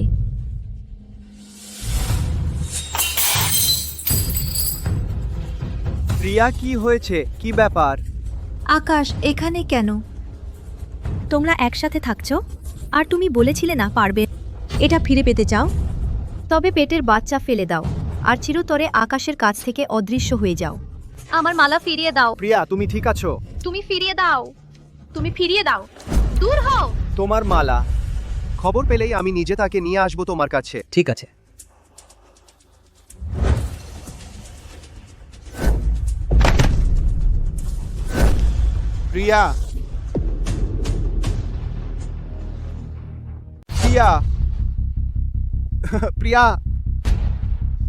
প্রিয়া, কি হয়েছে? কি ব্যাপার? আকাশ এখানে কেন? তোমরা একসাথে থাকছো আর তুমি বলেছিলে না পারবে। এটা ফিরে পেতে চাও? তবে পেটের বাচ্চা ফেলে দাও আর চিরতরে আকাশের কাছ থেকে অদৃশ্য হয়ে যাও। আমার মালা ফিরিয়ে দাও। প্রিয়া, তুমি ঠিক আছো? তুমি ফিরিয়ে দাও, তুমি ফিরিয়ে দাও। দূর হও। তোমার মালা। খবর পেলেই আমি নিজে তাকে নিয়ে আসবো তোমার কাছে। ঠিক আছে। প্রিয়া, প্রিয়া, প্রিয়া।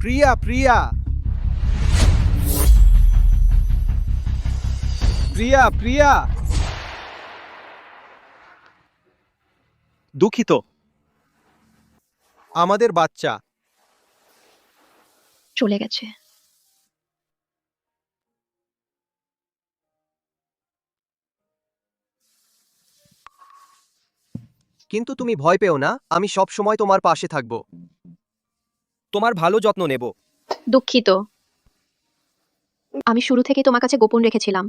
প্রিয়া প্রিয়া প্রিয়া প্রিয়া দুঃখিত আমাদের বাচ্চা চলে গেছে। কিন্তু তুমি ভয় পেও না, আমি সব সময় তোমার পাশে থাকব, তোমার ভালো যত্ন নেব। দুঃখিত, আমি শুরু থেকে তোমার কাছে গোপন রেখেছিলাম।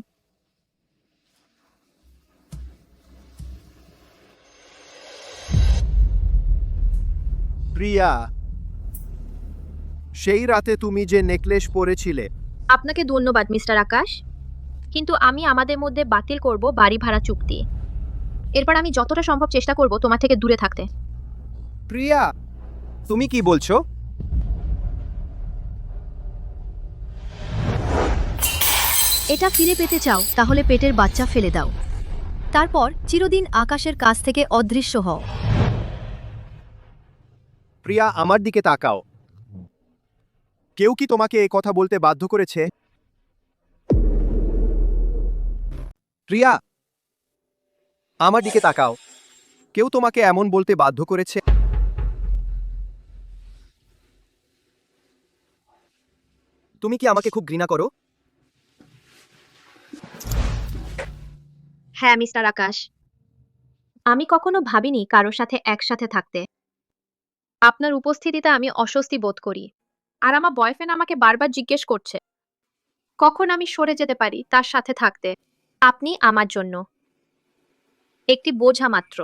প্রিয়া, সেই রাতে তুমি যে নেকলেস পরেছিলে, আপনাকে ধন্যবাদ মিস্টার আকাশ, কিন্তু আমি আমাদের মধ্যে বাতিল করব বাড়ি ভাড়া চুক্তি। এরপর আমি যতটা সম্ভব চেষ্টা করব তোমার থেকে দূরে থাকতে। প্রিয়া তুমি কি বলছো? এটা ফিরে পেতে চাও তাহলে পেটের বাচ্চা ফেলে দাও, তারপর চিরদিন আকাশের কাছ থেকে অদৃশ্য হও। প্রিয়া আমার দিকে তাকাও। কেউ কি তোমাকে এই কথা বলতে বাধ্য করেছে? প্রিয়া আমার দিকে তাকাও। কেউ তোমাকে এমন বলতে বাধ্য করেছে? তুমি কি আমাকে খুব ঘৃণা করো? হ্যাঁ মিস্টার আকাশ, আমি কখনো ভাবিনি কারোর সাথে একসাথে থাকতে। আপনার উপস্থিতিতে আমি অস্বস্তি বোধ করি, আর আমার বয়ফ্রেন্ড আমাকে বারবার জিজ্ঞেস করছে কখন আমি সরে যেতে পারি তার সাথে থাকতে। আপনি আমার জন্য একটি বোঝা মাত্র।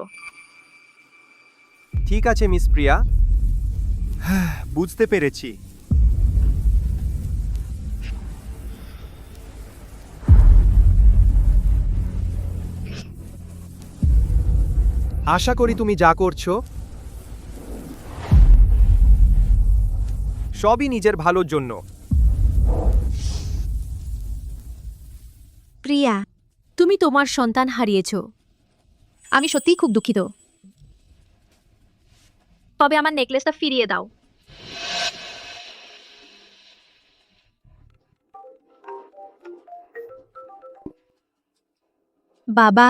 ঠিক আছে মিস প্রিয়া, বুঝতে পেরেছি। আশা করি তুমি যা করছো সবই নিজের ভালোর জন্য। প্রিয়া, তুমি তোমার সন্তান হারিয়েছ। আমি সত্যিই খুব দুঃখিত। তবে আমার নেকলেসটা ফিরিয়ে দাও। বাবা,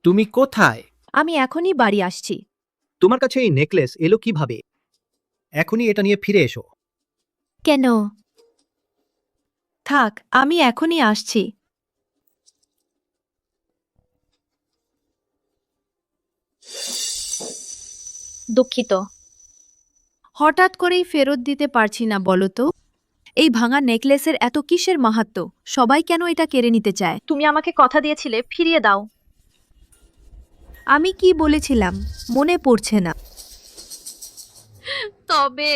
তুমি কোথায়? আমি এখনই বাড়ি আসছি। তোমার কাছে এই নেকলেস এলো কিভাবে? এখনই এটা নিয়ে ফিরে এসো। কেন? থাক, আমি এখনই আসছি। দুঃখিত। হঠাৎ করেই ফেরত দিতে পারছি না বলো তো। এই ভাঙা নেকলেসের এত কিসের মাহাত্ম্য? সবাই কেন এটা কেড়ে নিতে চায়? তুমি আমাকে কথা দিয়েছিলে, ফিরিয়ে দাও। আমি কি বলেছিলাম মনে পড়ছে না। তবে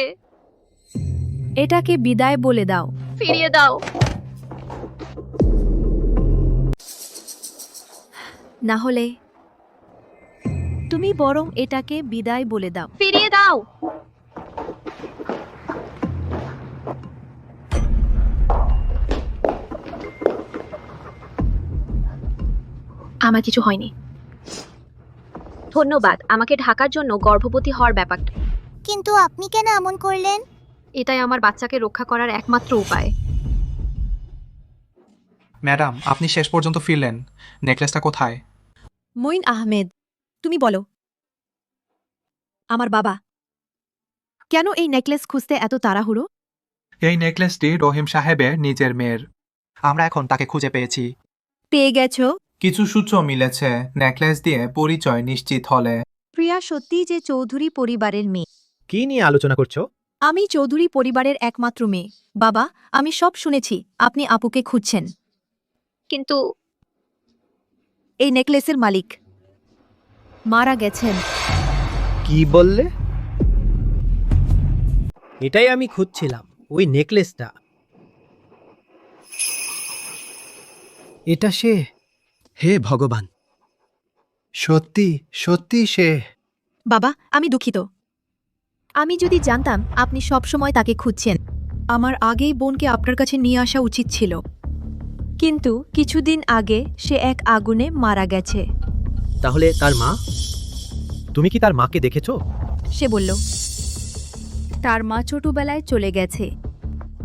এটাকে বিদায় বলে দাও। ফিরিয়ে দাও। না হলে তুমি বরং এটাকে বিদায় বলে দাও। ফিরিয়ে দাও। আমার কিছু হয়নি। ধন্যবাদ আমাকে ঢাকার জন্য গর্ভবতী হওয়ার ব্যাপারটা। কিন্তু আপনি কেন এমন করলেন? এটাই আমার বাচ্চাকে রক্ষা করার একমাত্র উপায়। ম্যাডাম, আপনি শেষ পর্যন্ত ফিরলেন। নেকলেসটা কোথায়? মঈন আহমেদ, তুমি বলো। আমার বাবা কেন এই নেকলেস খুঁজতে এত তাড়াহুড়ো? এই নেকলেসটি রহিম সাহেবের নিজের মেয়ের। আমরা এখন তাকে খুঁজে পেয়েছি। পেয়ে গেছো? কিছু সূত্র মিলেছে, নেকলেস দিয়ে পরিচয় নিশ্চিত হলে। প্রিয়া সত্যিই যে চৌধুরী পরিবারের মেয়ে। কি নিয়ে আলোচনা করছো? আমি চৌধুরী পরিবারের একমাত্র মেয়ে। বাবা, আমি সব শুনেছি। আপনি আপুকে খুঁজছেন। কিন্তু এই নেকলেসের মালিক মারা গেছেন। কি বললে? এটাই আমি খুঁজছিলাম, ওই নেকলেসটা। এটা সে? হে ভগবান, সত্যি সত্যি সে। বাবা, আমি দুঃখিত। আমি যদি জানতাম আপনি সব সময় তাকে খুঁজছেন, আমার আগেই বোনকে আপনার কাছে নিয়ে আসা উচিত ছিল। কিন্তু কিছুদিন আগে সে এক আগুনে মারা গেছে। তাহলে তার মা? তুমি কি তার মাকে দেখেছো? সে বলল তার মা ছোটবেলায় চলে গেছে।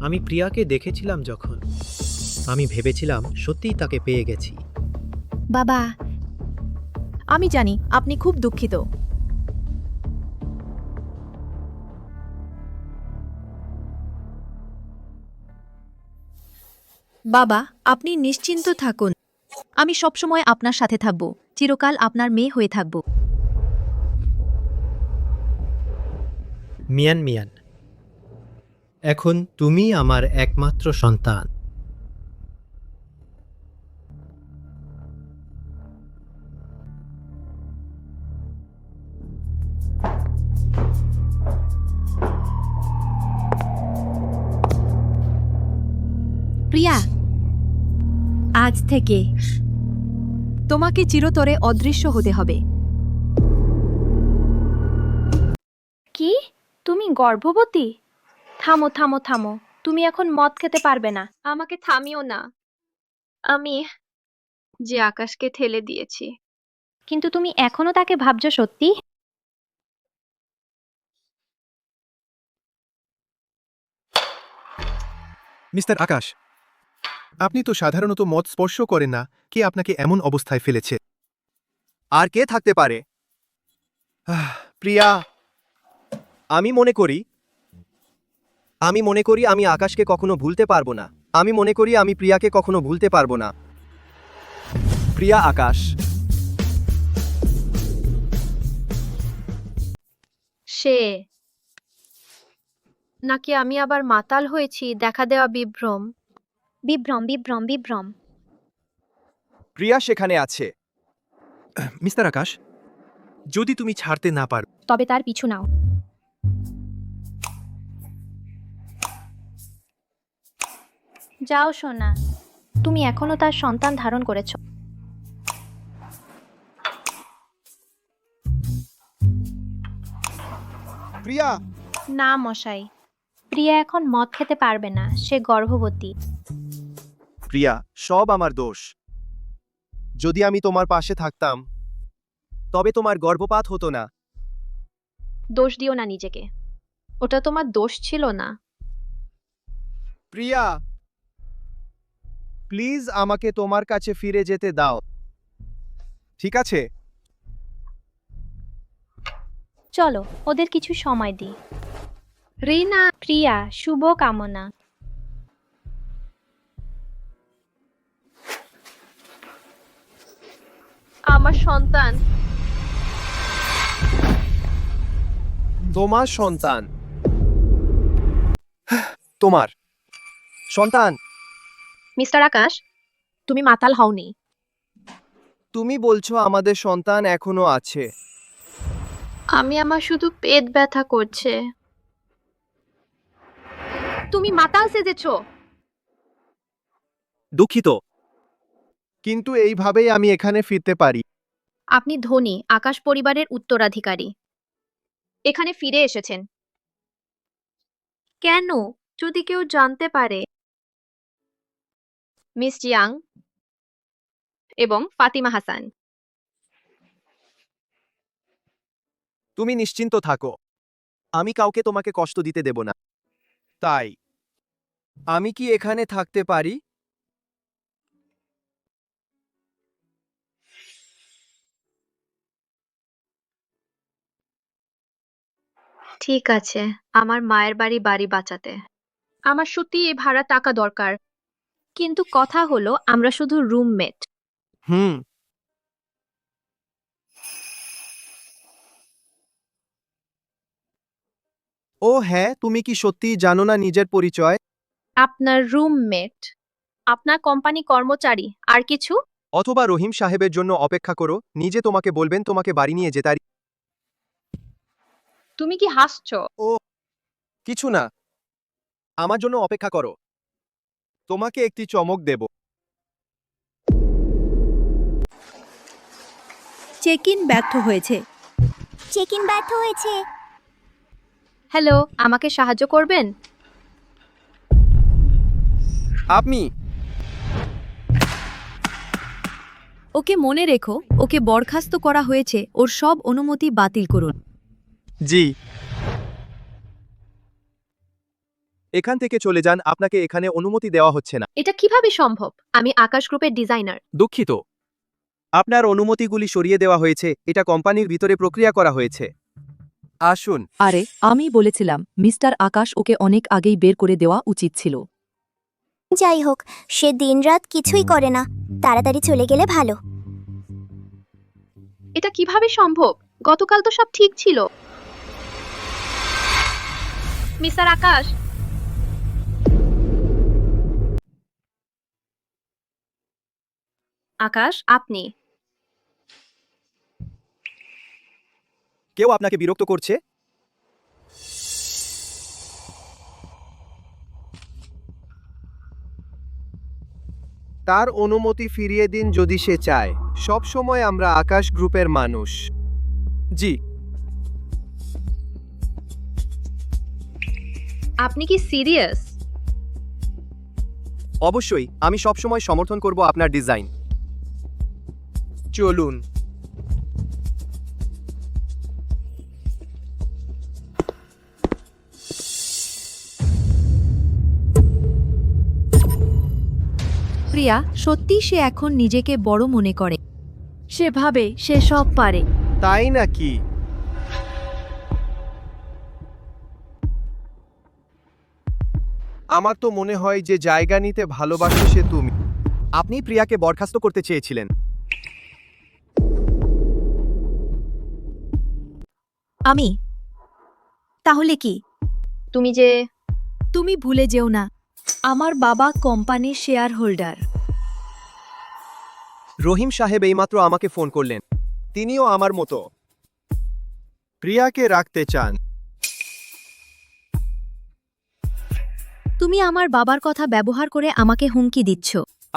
আমি প্রিয়াকে দেখেছিলাম যখন আমি ভেবেছিলাম সত্যিই তাকে পেয়ে গেছি। বাবা, আমি জানি আপনি খুব দুঃখিত। বাবা, আপনি নিশ্চিন্ত থাকুন। আমি সবসময় আপনার সাথে থাকব, চিরকাল আপনার মেয়ে হয়ে থাকব। মিয়ান মিয়ান, এখন তুমি আমার একমাত্র সন্তান। প্রিয়া, আজ থেকে তোমাকে চিরতরে অদৃশ্য হতে হবে। কি, তুমি গর্ভবতী? থামো থামো থামো, তুমি এখন মদ খেতে পারবে না। আমাকে থামিও না। আমি যে আকাশকে ঠেলে দিয়েছি। কিন্তু তুমি এখনো তাকে ভাবছো সত্যি? মিস্টার আকাশ, আপনি তো সাধারণত মদ স্পর্শ করেন না। কে আপনাকে এমন অবস্থায় ফেলেছে? আর কে থাকতে পারে? প্রিয়া, আমি মনে করি আমি আকাশকে কখনো ভুলতে পারবো না। আমি মনে করি আমি প্রিয়াকে কখনো ভুলতে পারবো না। প্রিয়া, আকাশ। সে নাকি আমি আবার মাতাল হয়েছি? দেখা দেওয়া বিভ্রম। বিভ্রম বিভ্রম বিভ্রম। প্রিয়া সেখানে আছে। মিস্টার আকাশ, যদি তুমি ছাড়তে না পারো তবে তার পিছু নাও। যাও সোনা, তুমি এখনো তার সন্তান ধারণ করেছ। প্রিয়া, না মশাই, প্রিয়া এখন মদ খেতে পারবে না, সে গর্ভবতী। প্রিয়া, সব আমার দোষ। যদি আমি তোমার পাশে থাকতাম তবে তোমার গর্ভপাত হতো না। দোষ দিও না নিজেকে, ওটা তোমার দোষ ছিল না। প্রিয়া, প্লিজ আমাকে তোমার কাছে ফিরে যেতে দাও, ঠিক আছে? চলো ওদের কিছু সময় দিই। রিনা, প্রিয়া, শুভ কামনা। আমার সন্তান। তোমার সন্তান? তোমার সন্তান? মিস্টার আকাশ, তুমি মাতাল হওনি। তুমি বলছো আমাদের সন্তান এখনো আছে? আমার শুধু পেট ব্যথা করছে। তুমি মাতাল সেজেছো। দুঃখিত, কিন্তু এইভাবেই আমি এখানে ফিরতে পারি। আপনি ধনী আকাশ পরিবারের উত্তরাধিকারী, এখানে ফিরে এসেছেন কেন? যদি কেউ জানতে পারে। মিস জিয়াং এবং ফাতিমা হাসান। তুমি নিশ্চিন্ত থাকো, আমি কাউকে তোমাকে কষ্ট দিতে দেব না। তাই আমি কি এখানে থাকতে পারি? ঠিক আছে, আমার মায়ের বাড়ি বাঁচাতে আমার সত্যি এই ভাড়া টাকা দরকার। কিন্তু কথা হলো আমরা শুধু রুমমেট। হুম। ও হ্যাঁ, তুমি কি সত্যিই জানো না নিজের পরিচয়? আপনার রুমমেট, আপনার কোম্পানি কর্মচারী, আর কিছু? অথবা রহিম সাহেবের জন্য অপেক্ষা করো, নিজে তোমাকে বলবেন তোমাকে বাড়ি নিয়ে যেতে। তুমি কি হাসছো? ও কিছু না, আমার জন্য অপেক্ষা করো, তোমাকে একটি চমক দেব। চেক ইন ব্যর্থ হয়েছে। হ্যালো, আমাকে সাহায্য করবেন? আপনি ওকে মনে রেখো, ওকে বরখাস্ত করা হয়েছে, ওর সব অনুমতি বাতিল করুন। জি। এখান থেকে চলে যান, আপনাকে এখানে অনুমতি দেওয়া হচ্ছে না। এটা কিভাবে সম্ভব? আমি আকাশ গ্রুপের ডিজাইনার। দুঃখিত, আপনার অনুমতিগুলি সরিয়ে দেওয়া হয়েছে। এটা কোম্পানির ভিতরে প্রক্রিয়া করা হয়েছে। আসুন। আরে আমি বলেছিলাম মিস্টার আকাশ ওকে অনেক আগেই বের করে দেওয়া উচিত ছিল। যাই হোক, সে দিনরাত কিছুই করে না, তাড়াতাড়ি চলে গেলে ভালো। এটা কিভাবে সম্ভব? গতকাল তো সব ঠিক ছিল। মিস্টার আকাশ, আকাশ আপনি। কেউ আপনাকে বিরক্ত করছে? তার অনুমতি ফিরিয়ে দিন যদি সে চায়। সব সময় আমরা আকাশ গ্রুপের মানুষ। জি। আপনি কি সিরিয়াস? অবশ্যই, আমি সবসময় সমর্থন করব আপনার ডিজাইন। চলুন। প্রিয়া, সত্যি সে এখন নিজেকে বড় মনে করে। সে ভাবে সে সব পারে। তাই নাকি? আমার তো মনে হয় যে জায়গা নিতে ভালোবাসে সে তুমি। আপনি প্রিয়াকে বরখাস্ত করতে চেয়েছিলেন। আমি? তাহলে কি? তুমি ভুলে যেও না, আমার বাবা কোম্পানির শেয়ার হোল্ডার। রহিম সাহেব এইমাত্র আমাকে ফোন করলেন। তিনিও আমার মতো প্রিয়াকে রাখতে চান। তুমি আমার বাবার কথা ব্যবহার করে আমাকে হুমকি দিচ্ছ।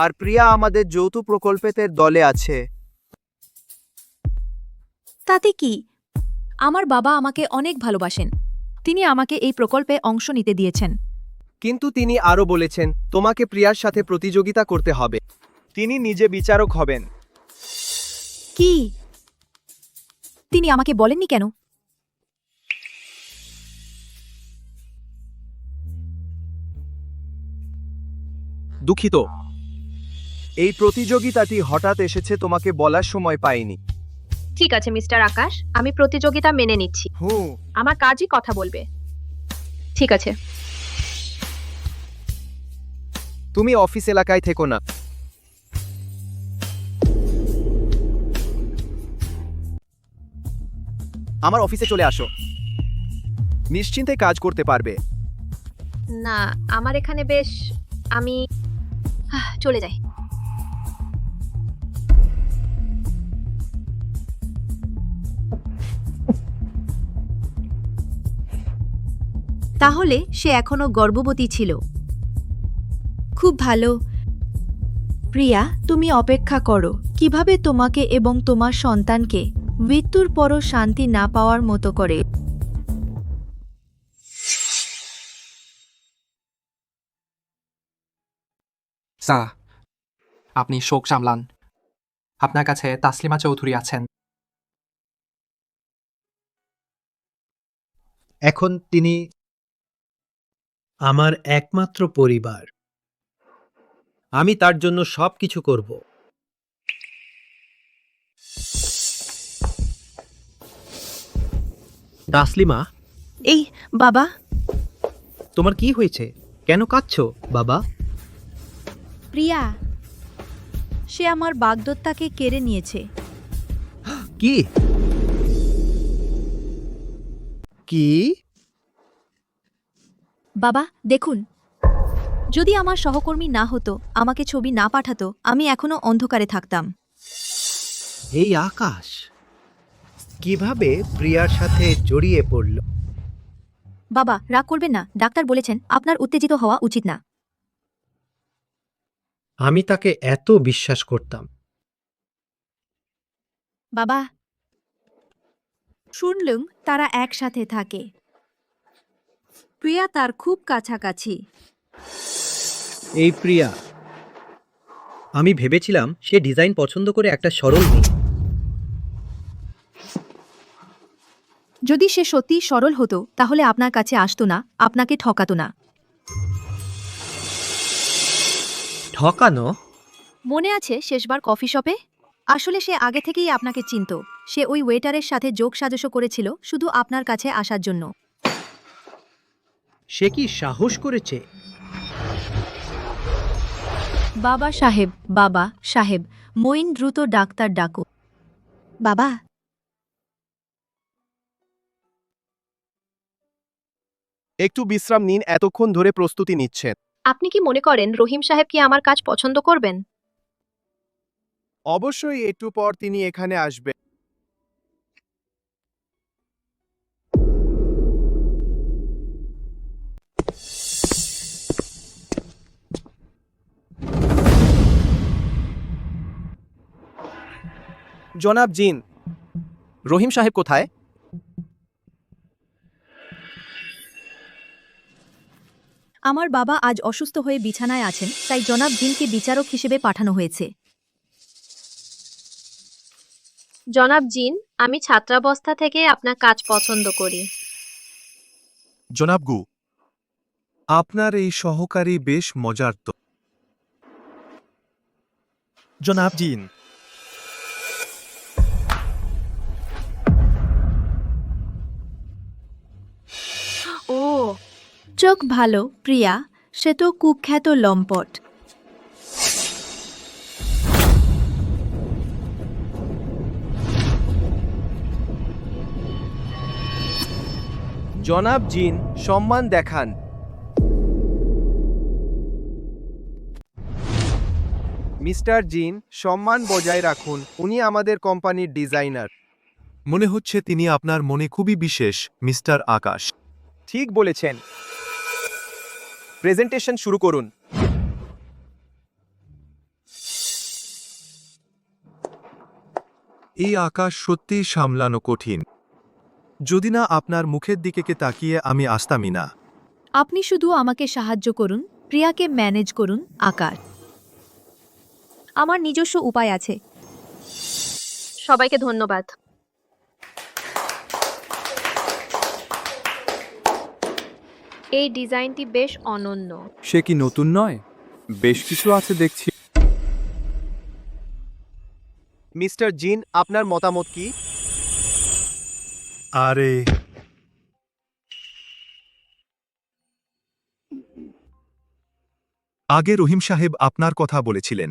আর প্রিয়া আমাদের যৌথ প্রকল্পের দলে আছে। তাতে কি? আমার বাবা আমাকে অনেক ভালোবাসেন। তিনি আমাকে এই প্রকল্পে অংশ নিতে দিয়েছেন। কিন্তু তিনি আরও বলেছেন তোমাকে প্রিয়ার সাথে প্রতিযোগিতা করতে হবে। তিনি নিজে বিচারক হবেন। কি? তিনি আমাকে বলেননি কেন? দুঃখিত, এই প্রতিযোগিতাটি হঠাৎ এসেছে, তোমাকে বলার সময় পাইনি। ঠিক আছে মিস্টার আকাশ, আমি প্রতিযোগিতা মেনে নিচ্ছি। আমার কাজই কথা বলবে। ঠিক আছে। তুমি অফিস এলাকায় থেকো না। আমার অফিসে চলে আসো, নিশ্চিন্তে কাজ করতে পারবে। না, আমার এখানে বেশ, আমি চলে যাই। তাহলে সে এখনো গর্ভবতী ছিল। খুব ভালো। প্রিয়া, তুমি অপেক্ষা করো। কিভাবে তোমাকে এবং তোমার সন্তানকে মৃত্যুর পরও শান্তি না পাওয়ার মতো করে। স্যার, আপনি শোক সামলান। আপনার কাছে তাসলিমা চৌধুরী আছেন। এখন তিনি আমার একমাত্র পরিবার। আমি তার জন্য সবকিছু করব। তাসলিমা, এই বাবা, তোমার কি হয়েছে? কেন কাঁদছো বাবা? প্রিয়া, সে আমার বাগদত্তাকে কেড়ে নিয়েছে। কি? কি? বাবা দেখুন, যদি আমার সহকর্মী না হতো, আমাকে ছবি না পাঠাতো, আমি এখনো অন্ধকারে থাকতাম। এই আকাশ কিভাবে প্রিয়ার সাথে জড়িয়ে পড়ল? বাবা রাগ করবেন না, ডাক্তার বলেছেন আপনার উত্তেজিত হওয়া উচিত না। আমি তাকে এত বিশ্বাস করতাম। বাবা, শুনলুম তারা একসাথে থাকে। প্রিয়া তার খুব কাছাকাছি। এই প্রিয়া, আমি ভেবেছিলাম সে ডিজাইন পছন্দ করে একটা সরল মেয়ে। যদি সে সত্যি সরল হতো তাহলে আপনার কাছে আসতো না, আপনাকে ঠকাতো না। ঠকানো? মনে আছে শেষবার কফি শপে? আসলে সে আগে থেকেই আপনাকে চিনত। সে ওই ওয়েটারের সাথে যোগ সাজসও করেছিল শুধু আপনার কাছে আসার জন্য। সে কি সাহস করেছে? বাবা সাহেব, মঈন দ্রুত ডাক্তার ডাকো। বাবা, একটু বিশ্রাম নিন, এতক্ষণ ধরে প্রস্তুতি নিচ্ছেন। আপনি কি মনে করেন রহিম সাহেব কি আমার কাজ পছন্দ করবেন? অবশ্যই একটু পর তিনি এখানে আসবেন। জনাব জিন, রহিম সাহেব কোথায়? আমার বাবা আজ অসুস্থ হয়ে বিছানায় আছেন, তাই জনাব জিনকে বিচারক হিসেবে পাঠানো হয়েছে। জনাব জিন, আমি ছাত্রাবস্থা থেকে আপনার কাজ পছন্দ করি। জনাব গু, আপনার এই সহকারী বেশ মজার তো। জনাব জিন, ও, চোখ ভালো, প্রিয়া, সে তো কুখ্যাত লম্পট। জনাব জিন, সম্মান দেখান। মিস্টার জিন, সম্মান বজায় রাখুন, উনি আমাদের কোম্পানির ডিজাইনার। মনে হচ্ছে তিনি আপনার মনে খুবই বিশেষ, মিস্টার আকাশ। ঠিক বলেছেন। প্রেজেন্টেশন শুরু করুন। এই আকাশ সত্যিই সামলানো কঠিন। যদি না আপনার মুখের দিকে তাকিয়ে আমি আসতামই না। আপনি শুধু আমাকে সাহায্য করুন, প্রিয়াকে ম্যানেজ করুন। আকাশ, আমার নিজস্ব উপায় আছে। সবাইকে ধন্যবাদ। এই ডিজাইনটি বেশ অনন্য। সে কি নতুন নয়? বেশ কিছু আছে দেখছি। মিস্টার জিন, আপনার মতামত কি? আরে, আগে রহিম সাহেব আপনার কথা বলেছিলেন।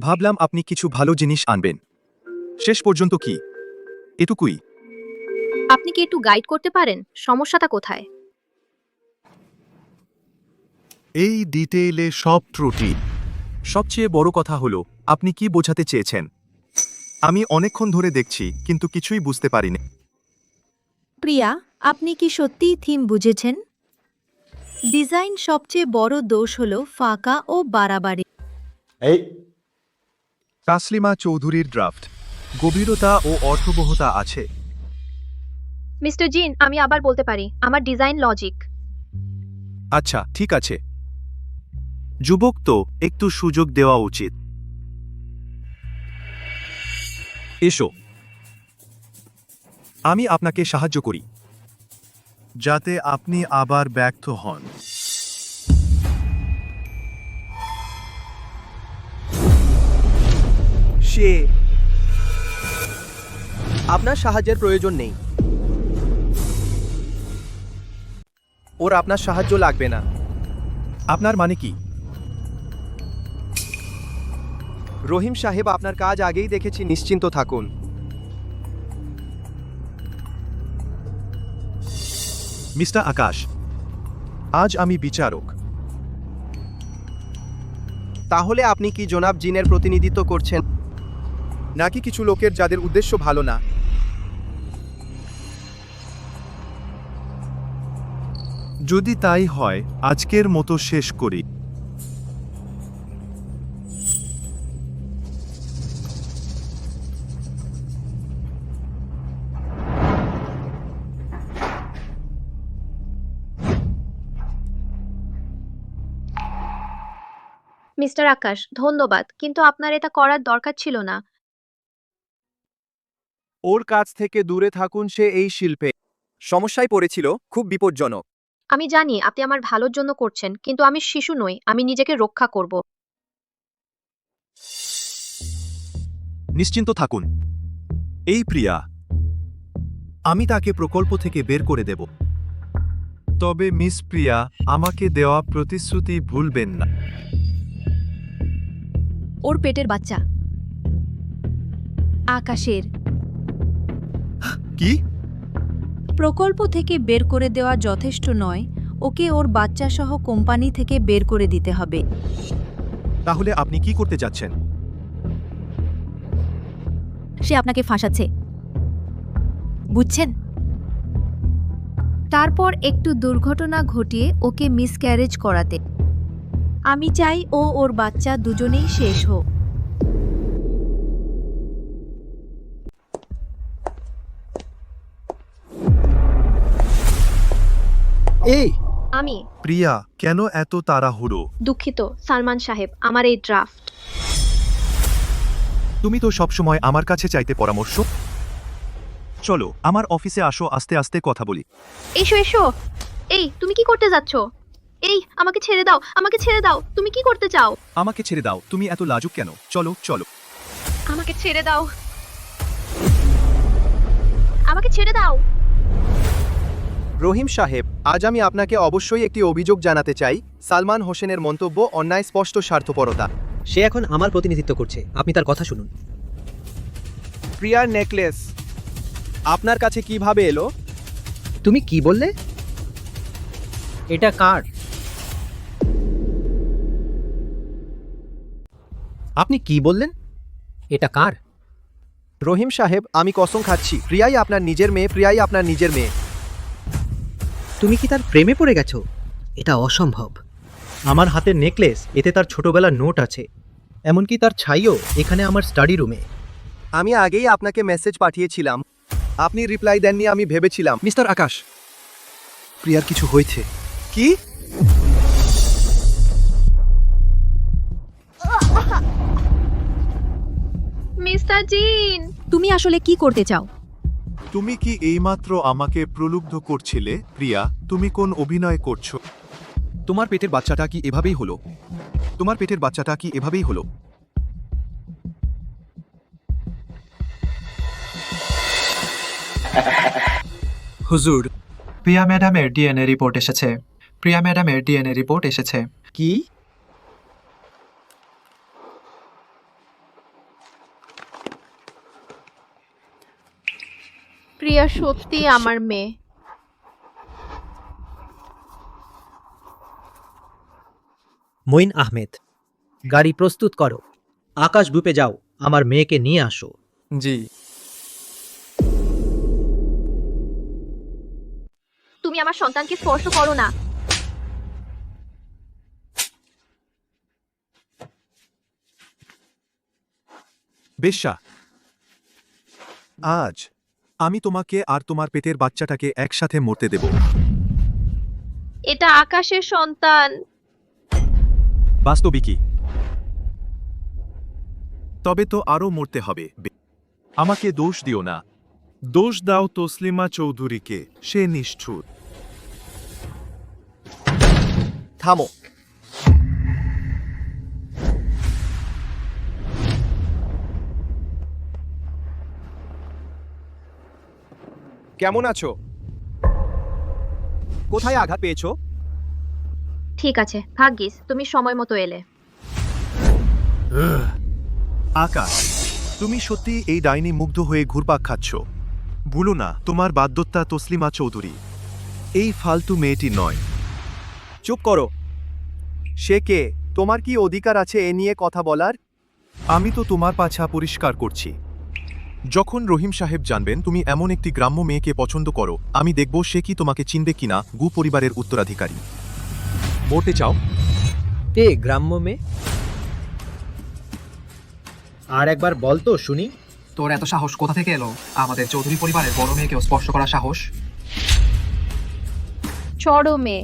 ভাবলাম আপনি কিছু ভালো জিনিস আনবেন। শেষ পর্যন্ত কি এটুকুই? আপনি কি একটু গাইড করতে পারেন সমস্যাটা কোথায়? এই ডিটেইলে সব ত্রুটি। সবচেয়ে বড় কথা হলো আপনি কি বোঝাতে চেয়েছেন। আমি অনেকক্ষণ ধরে দেখছি কিন্তু কিছুই বুঝতে পারিনি। প্রিয়া, আপনি কি সত্যিই থিম বুঝেছেন? ডিজাইন সবচেয়ে বড় দোষ হল ফাঁকা ও বাড়াবাড়ি। তাসলিমা চৌধুরীর ড্রাফট গভীরতা ও অর্থবহতা আছে। মিস্টার জিন, আমি আবার বলতে পারি, আমার ডিজাইন লজিক। আচ্ছা, ঠিক আছে। যুবক তো একটু সুযোগ দেওয়া উচিত। এসো, আমি আপনাকে সাহায্য করি যাতে আপনি আবার ব্যর্থ হন। সে আপনার সাহায্যের প্রয়োজন নেই। ওর আপনার সাহায্য লাগবে না। আপনার মানে কি? রহিম সাহেব আপনার কাজ আগেই দেখেছি, নিশ্চিন্ত থাকুন। মিস্টার আকাশ, আজ আমি বিচারক। তাহলে আপনি কি জনাব জিনের প্রতিনিধিত্ব করছেন, নাকি কিছু লোকের যাদের উদ্দেশ্য ভালো না? যদি তাই হয়, আজকের মতো শেষ করি। মিস্টার আকাশ, ধন্যবাদ, কিন্তু আপনার এটা করার দরকার ছিল না। ওর কাছ থেকে দূরে থাকুন, সে এই শিল্পে সমস্যায় পড়েছিল, খুব বিপজ্জনক। আমি জানি আপনি আমার ভালোর জন্য করছেন, কিন্তু আমি শিশু নই, আমি নিজেকে রক্ষা করব। নিশ্চিন্ত থাকুন। এই প্রিয়া, আমি তাকে প্রকল্প থেকে বের করে দেব। তবে মিস প্রিয়া, আমাকে দেওয়া প্রতিশ্রুতি ভুলবেন না। ওর পেটের বাচ্চা আকাশের কি? প্রকল্প থেকে বের করে দেওয়া যথেষ্ট নয়, ওকে ওর বাচ্চা সহ কোম্পানি থেকে বের করে দিতে হবে। তাহলে আপনি কি করতে যাচ্ছেন? সে আপনাকে ফাঁসাচ্ছে, বুঝছেন? তারপর একটু দুর্ঘটনা ঘটিয়ে ওকে মিসক্যারেজ করাতে। আমি চাই ও ওর বাচ্চা দুজনেই শেষ হোক। এই আমি প্রিয়া, কেন এত তাড়াহুড়ো? দুঃখিত সালমান সাহেব, আমার এই ড্রাফট। তুমি তো সবসময় আমার কাছে চাইতে পরামর্শ। চলো আমার অফিসে আসো, আস্তে আস্তে কথা বলি। এসো এসো। এই তুমি কি করতে যাচ্ছ? এই আমাকে ছেড়ে দাও, আমাকে ছেড়ে দাও। তুমি কি করতে চাও? আমাকে ছেড়ে দাও, তুমি এত লাজুক কেন? চলো চলো। আমাকে ছেড়ে দাও, আমাকে ছেড়ে দাও। রহিম সাহেব, আজ আমি আপনাকে অবশ্যই একটি অভিযোগ জানাতে চাই। সালমান হোসেনের মন্তব্য অন্যায়, স্পষ্ট স্বার্থপরতা। সে এখন আমার প্রতিনিধিত্ব করছে, আপনি তার কথা শুনুন। প্রিয়ার নেকলেস আপনার কাছে কিভাবে এলো? তুমি কি বললে? এটা কার? আপনি কি বললেন? এটা কার? রহিম সাহেব, আমি কসম খাচ্ছি, প্রিয়াই আপনার নিজের মেয়ে, প্রিয়াই আপনার নিজের মেয়ে। তুমি কি তার প্রেমে পড়ে গেছো? এটা অসম্ভব। আমার হাতের নেকলেস, এতে তার ছোটবেলার নোট আছে। এমনকি তার ছাইও এখানে আমার স্টাডি রুমে। আমি আগেই আপনাকে মেসেজ পাঠিয়েছিলাম, আপনি রিপ্লাই দেননি। আমি ভেবেছিলাম মিস্টার আকাশ, প্রিয়ার কিছু হয়েছে। কি? মিস্টার জিন, তুমি আসলে কি করতে চাও? তুমি কি এইমাত্র আমাকে প্রলুব্ধ করছিলে? প্রিয়া, তুমি কোন অভিনয় করছো? তোমার পেটের বাচ্চাটা কি এভাবেই হলো? তোমার পেটের বাচ্চাটা কি এভাবেই হলো? হুজুর, প্রিয়া ম্যাডামের ডিএনএ রিপোর্ট এসেছে। প্রিয়া ম্যাডামের ডিএনএ রিপোর্ট এসেছে। কি? প্রিয়া সত্যি আমার মেয়ে। মঈন আহমেদ, গাড়ি প্রস্তুত করো। আকাশ গ্রুপে যাও, আমার মেয়েকে নিয়ে আসো। জি। তুমি আমার সন্তানকে স্পর্শ করো না। বেশ্যা, আজ আমি তোমাকে আর তোমার পেটের বাচ্চাটাকে একসাথে মরতে দেব। এটা আকাশের সন্তান। বাস্তবিকই। তবে তো আরও মরতে হবে। আমাকে দোষ দিও না, দোষ দাও তসলিমা চৌধুরীকে, সে নিষ্ঠুর। থামো। কেমন আছো? কোথায় আঘাত পেয়েছো? ঠিক আছে, ভাগ্যিস তুমি সময় মতো এলে। আকাশ, তুমি সত্যি এই ডাইনি মুগ্ধ হয়ে ঘুরপাক খাচ্ছ। ভুলো না, তোমার বাধ্যতা তসলিমা চৌধুরী, এই ফালতু মেয়েটি নয়। চুপ করো। সে কে? তোমার কি অধিকার আছে এ নিয়ে কথা বলার? আমি তো তোমার পাছা পরিষ্কার করছি। যখন রহিম সাহেব জানবেন তুমি এমন একটি গ্রাম্য মেয়েকে পছন্দ করো, আমি দেখব সে কি তোমাকে চিনবে কিনা। গু পরিবারের উত্তরাধিকারী। মরতে চাও? এ গ্রাম্য মেয়ে? আর একবার বল তো শুনি। তোর এত সাহস কোথা থেকে এলো? আমাদের চৌধুরী পরিবারের বড় মেয়েকেও স্পর্শ করার সাহস? চরমে।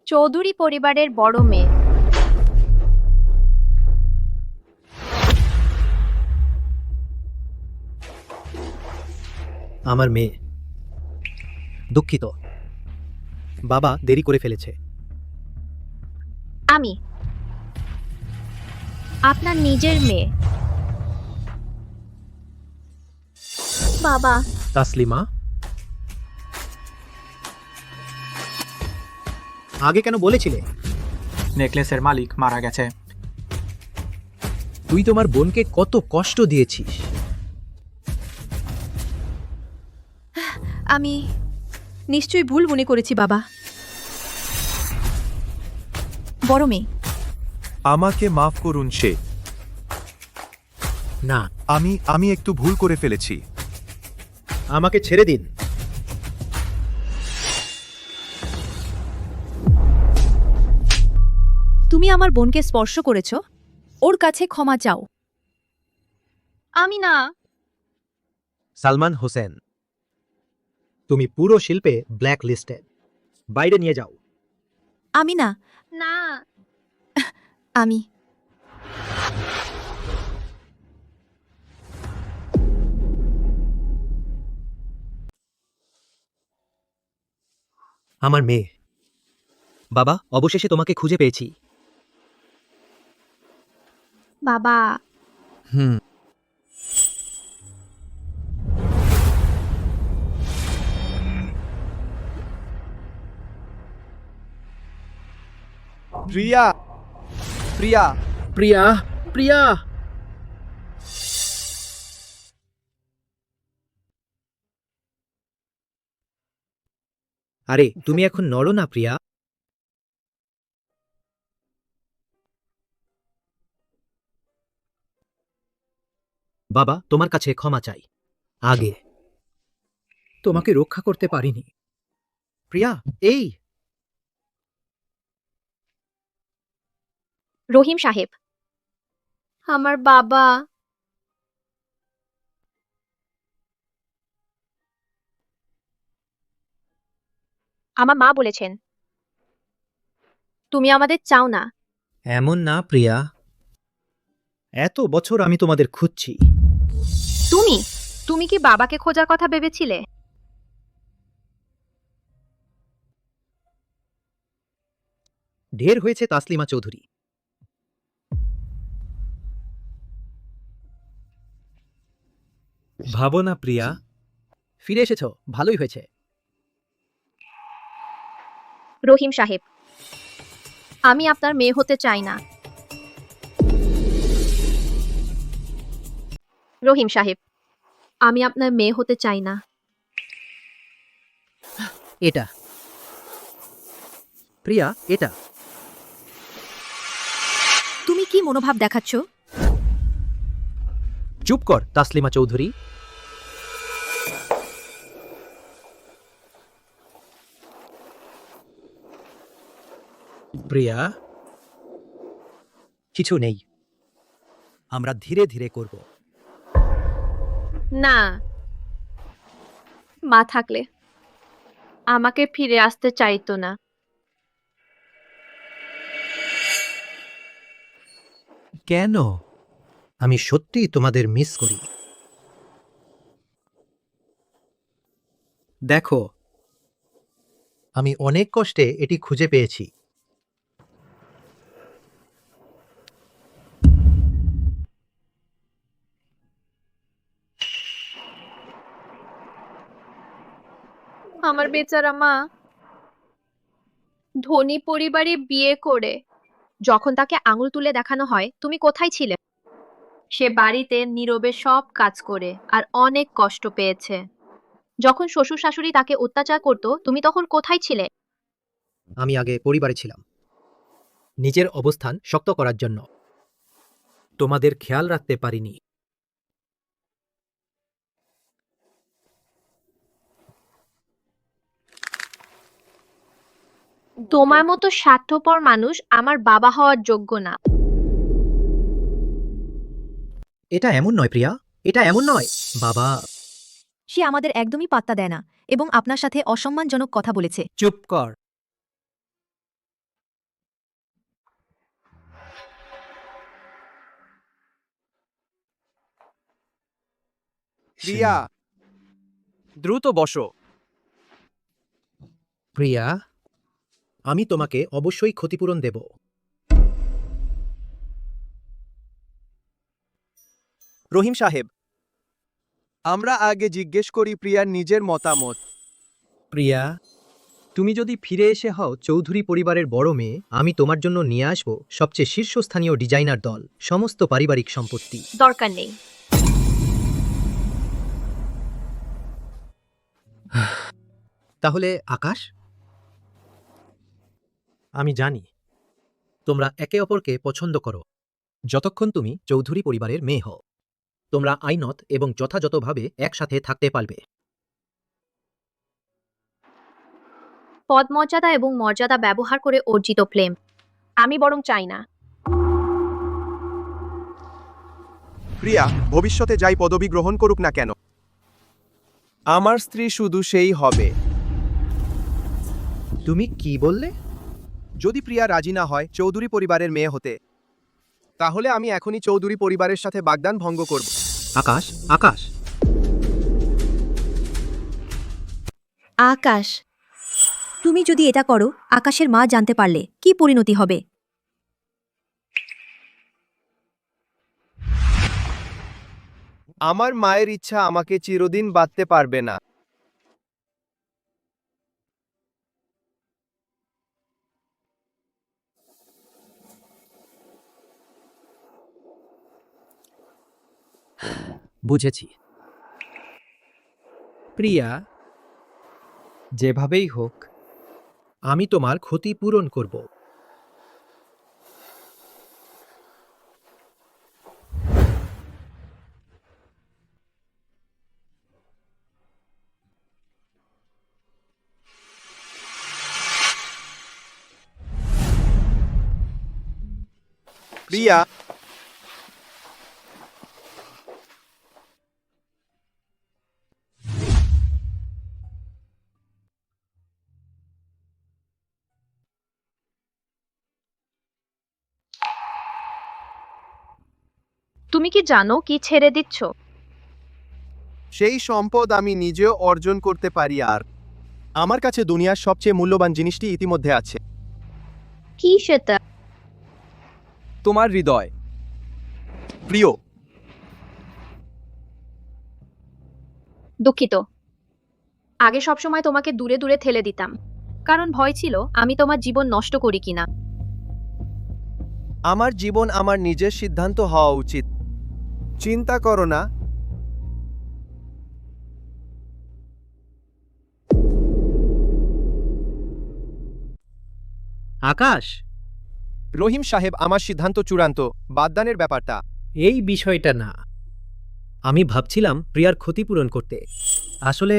চৌধুরী পরিবারের বড় মেয়ে। আমার মেয়ে। দুঃখিত, বাবা দেরি করে ফেলেছে। আমি আপনার নিজের মেয়ে। বাবা, তাসলিমা, আগে কেন বলেছিলে? নেকলেসের মালিক মারা গেছে। তুই তোমার বোনকে কত কষ্ট দিয়েছিস। আমি নিশ্চয়ই ভুল মনে করেছি বাবা। বড় মেয়ে, আমাকে মাফ করুন সে। না, আমি একটু ভুল করে ফেলেছি। আমাকে ছেড়ে দিন। তুমি আমার বোনকে স্পর্শ করেছ, ওর কাছে ক্ষমা চাও। আমি না। সালমান হোসেন, তুমি পুরো শিল্পে ব্ল্যাক লিস্টেড। বাইরে নিয়ে যাও। আমি না, না। আমি। আমার মেয়ে। বাবা, অবশেষে তোমাকে খুঁজে পেয়েছি। বাবা, হুম। প্রিয়া, প্রিয়া, প্রিয়া, প্রিয়া। আরে, তুমি এখন নড়ো না প্রিয়া। বাবা, তোমার কাছে ক্ষমা চাই। আগে তোমাকে রক্ষা করতে পারিনি। প্রিয়া, এই রহিম সাহেব, আমার বাবা। আমার মা বলেছেন তুমি আমাদের চাও না। এমন না প্রিয়া, এত বছর আমি তোমাদের খুঁজছি। তুমি তুমি কি বাবাকে খোঁজার কথা ভেবেছিলে? ঢের হয়েছে তাসলিমা চৌধুরী। ভাবো না প্রিয়া, ফিরে এসেছ, ভালোই হয়েছে। রহিম সাহেব, আমি আপনার মেয়ে হতে চাই না। রহিম সাহেব, আমি আপনার মেয়ে হতে চাই না। এটা প্রিয়া, এটা তুমি কি মনোভাব দেখাচ্ছ? চুপ কর তাসলিমা চৌধুরী। প্রিয়া, কিছু নেই, আমরা ধীরে ধীরে করব। না, মা থাকলে আমাকে ফিরে আসতে চাইতো না। কেন? আমি সত্যি তোমাদের মিস করি। দেখো, আমি অনেক কষ্টে এটি খুঁজে পেয়েছি। আমার বেচারা মা ধনী পরিবারে বিয়ে করে যখন তাকে আঙুল তুলে দেখানো হয় তুমি কোথায় ছিলে? সে বাড়িতে নীরবে সব কাজ করে আর অনেক কষ্ট পেয়েছে। যখন শ্বশুর শাশুড়ি তাকে অত্যাচার করত তুমি তখন কোথায় ছিলে? আমি আগে পরিবারে ছিলাম, নিজের অবস্থান শক্ত করার জন্য। তোমাদের খেয়াল রাখতে পারিনি। তোমার মতো স্বার্থপর মানুষ আমার বাবা হওয়ার যোগ্য না। এটা এমন নয় প্রিয়া, এটা এমন নয়। বাবা, সে আমাদের একদমই পাত্তা দেয় না এবং আপনার সাথে অসম্মানজনক কথা বলেছে। চুপ কর। প্রিয়া, দ্রুত বসো। প্রিয়া, আমি তোমাকে অবশ্যই ক্ষতিপূরণ দেব। রহিম সাহেব, আমরা আগে জিজ্ঞেস করি প্রিয়ার নিজের মতামত। প্রিয়া, তুমি যদি ফিরে এসে হও চৌধুরী পরিবারের বড় মেয়ে, আমি তোমার জন্য নিয়ে আসব সবচেয়ে শীর্ষস্থানীয় ডিজাইনার দল, সমস্ত পারিবারিক সম্পত্তি। দরকার নেই। তাহলে আকাশ, আমি জানি তোমরা একে অপরকে পছন্দ করো যতক্ষণ তুমি চৌধুরী পরিবারের মেয়ে হও। তোমরা আইনত এবং যথাযথভাবে একসাথে থাকতে পারবে। পদ মর্যাদা এবং মর্যাদা ব্যবহার করে অর্জিত প্রেম আমি বরং চাই না। প্রিয়া ভবিষ্যতে যাই পদবি গ্রহণ করুক না কেন, আমার স্ত্রী শুধু সেই হবে। তুমি কি বললে? যদি প্রিয়া রাজি না হয় চৌধুরী পরিবারের মেয়ে হতে, তাহলে আমি এখনই চৌধুরী পরিবারের সাথে বাগদান ভঙ্গ করব। আকাশ, আকাশ, আকাশ, তুমি যদি এটা করো, আকাশের মা জানতে পারলে কি পরিণতি হবে? আমার মায়ের ইচ্ছা আমাকে চিরদিন বাঁধতে পারবে না। বুঝেছি। প্রিয়া, যেভাবেই হোক আমি তোমার ক্ষতি পূরণ করব। প্রিয়া, তুমি কি জানো কি ছেড়ে দিচ্ছ? সেই সম্পদ আমি নিজেও অর্জন করতে পারি, আর আমার কাছে দুনিয়ার সবচেয়ে মূল্যবান জিনিসটি ইতিমধ্যে আছে। কি সেটা? তোমার হৃদয়। প্রিয়, দুঃখিত। আগে সবসময় তোমাকে দূরে দূরে ঠেলে দিতাম, কারণ ভয় ছিল আমি তোমার জীবন নষ্ট করি কিনা। আমার জীবন আমার নিজের সিদ্ধান্ত হওয়া উচিত। চিন্তা করো না। আকাশ, রহিম সাহেব, আমার সিদ্ধান্ত চূড়ান্ত। বাদদানের ব্যাপারটা এই বিষয়টা না। আমি ভাবছিলাম প্রিয়ার ক্ষতিপূরণ করতে। আসলে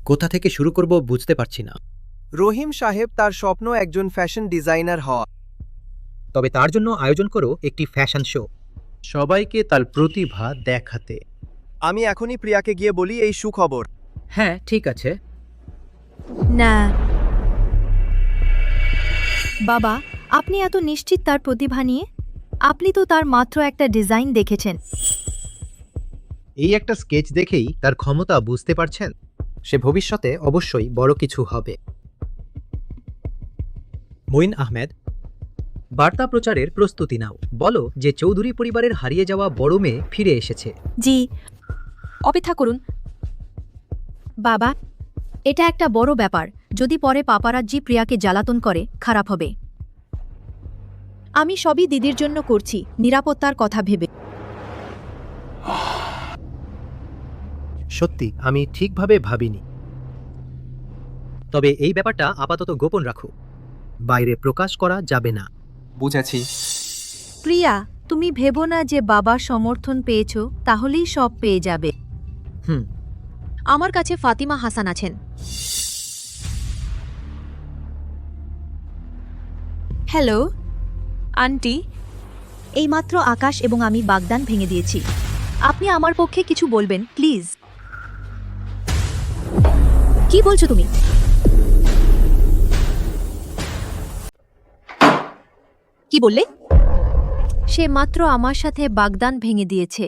কোথা থেকে শুরু করব বুঝতে পারছি না। রহিম সাহেব, তার স্বপ্ন একজন ফ্যাশন ডিজাইনার হওয়া। তবে তার জন্য আয়োজন করো একটি ফ্যাশন শো, সবাইকে তার প্রতিভা দেখাতে। আমি এখনই প্রিয়াকে গিয়ে বলি এই সুখবর। হ্যাঁ, ঠিক আছে। না বাবা, আপনি এত নিশ্চিত তার প্রতিভা নিয়ে? আপনি তো তার মাত্র একটা ডিজাইন দেখেছেন। এই একটা স্কেচ দেখেই তার ক্ষমতা বুঝতে পারছেন। সে ভবিষ্যতে অবশ্যই বড় কিছু হবে। মঈন আহমেদ, বার্তা প্রচারের প্রস্তুতি নাও। বলো যে চৌধুরী পরিবারের হারিয়ে যাওয়া বড় মেয়ে ফিরে এসেছে। জি, অপেক্ষা করুন বাবা, এটা একটা বড় ব্যাপার। যদি পরে পাপারাজ্জি প্রিয়াকে জ্বালাতন করে, খারাপ হবে। আমি সবই দিদির জন্য করছি, নিরাপত্তার কথা ভেবে। সত্যি আমি ঠিকভাবে ভাবিনি। তবে এই ব্যাপারটা আপাতত গোপন রাখো, বাইরে প্রকাশ করা যাবে না। বুঝেছি। প্রিয়া, তুমি ভেবো না যে বাবার সমর্থন পেয়েছো তাহলেই সব পেয়ে যাবে। হুম। আমার কাছে ফাতিমা হাসান আছেন। হ্যালো আন্টি, এইমাত্র আকাশ এবং আমি বাগদান ভেঙে দিয়েছি। আপনি আমার পক্ষে কিছু বলবেন প্লিজ? কি বলছো তুমি? কি বললে? সে মাত্র আমার সাথে বাগদান ভেঙে দিয়েছে।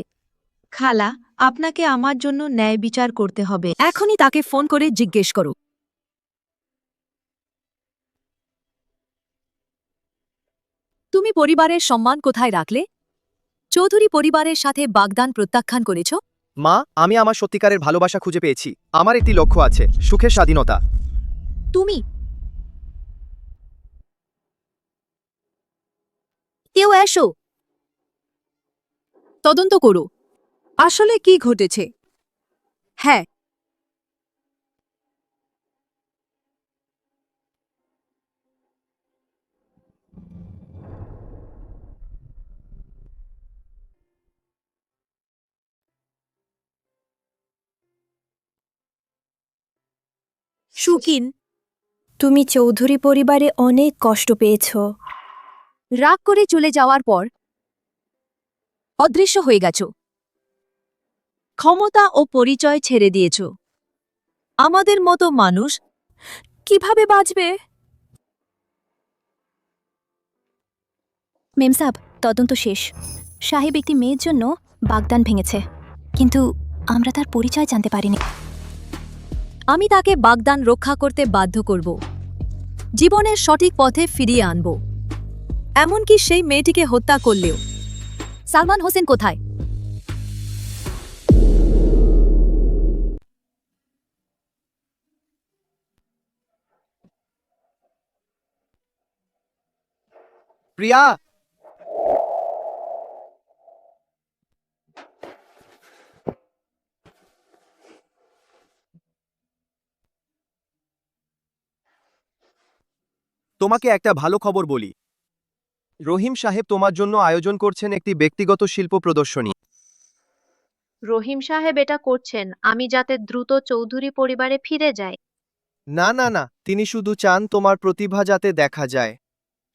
খালা, আপনাকে আমার জন্য ন্যায় বিচার করতে হবে। এখনই তাকে ফোন করে জিজ্ঞেস করো। তুমি পরিবারের সম্মান কোথায় রাখলে? চৌধুরী পরিবারের সাথে বাগদান প্রত্যাখ্যান করেছ? মা, আমি আমার সত্যিকারের ভালোবাসা খুঁজে পেয়েছি। আমার একটি লক্ষ্য আছে, সুখের স্বাধীনতা। তুমি কেউ এসো। তদন্ত করো আসলে কি ঘটেছে। হ্যাঁ, শুকিন, তুমি চৌধুরী পরিবারে অনেক কষ্ট পেয়েছো। রাগ করে চলে যাওয়ার পর অদৃশ্য হয়ে গেছ। ক্ষমতা ও পরিচয় ছেড়ে দিয়েছ। আমাদের মতো মানুষ কিভাবে বাঁচবে? মেমসাব, তদন্ত শেষ। সাহেব একটি মেয়ের জন্য বাগদান ভেঙেছে, কিন্তু আমরা তার পরিচয় জানতে পারিনি। আমি তাকে বাগদান রক্ষা করতে বাধ্য করব, জীবনের সঠিক পথে ফিরিয়ে আনব, এমনকি সেই মেয়েটিকে হত্যা করলেও। সালমান হোসেন কোথায়? প্রিয়া, তোমাকে একটা ভালো খবর বলি। রহিম সাহেব তোমার জন্য আয়োজন করছেন একটি ব্যক্তিগত শিল্প প্রদর্শনী। রহিম সাহেব এটা করছেন আমি যাতে দ্রুত চৌধুরী পরিবারে ফিরে যাই। না না না, তিনি শুধু চান তোমার প্রতিভা যাতে দেখা যায়।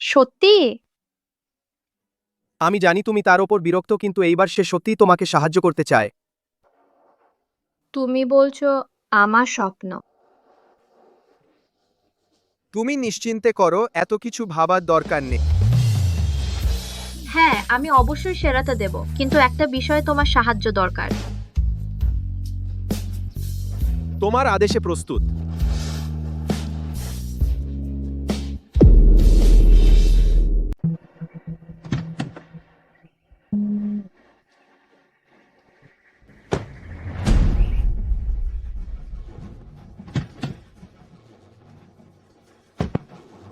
সত্যি? আমি জানি তুমি তার ওপর বিরক্ত, কিন্তু এইবার সে সত্যিই তোমাকে সাহায্য করতে চায়। তুমি বলছো আমার স্বপ্ন? তুমি নিশ্চিন্তে করো, এত কিছু ভাবার দরকার নেই। হ্যাঁ, আমি অবশ্যই সেরাতে দেব, কিন্তু একটা বিষয়ে তোমার সাহায্য দরকার। তোমার আদেশে প্রস্তুত।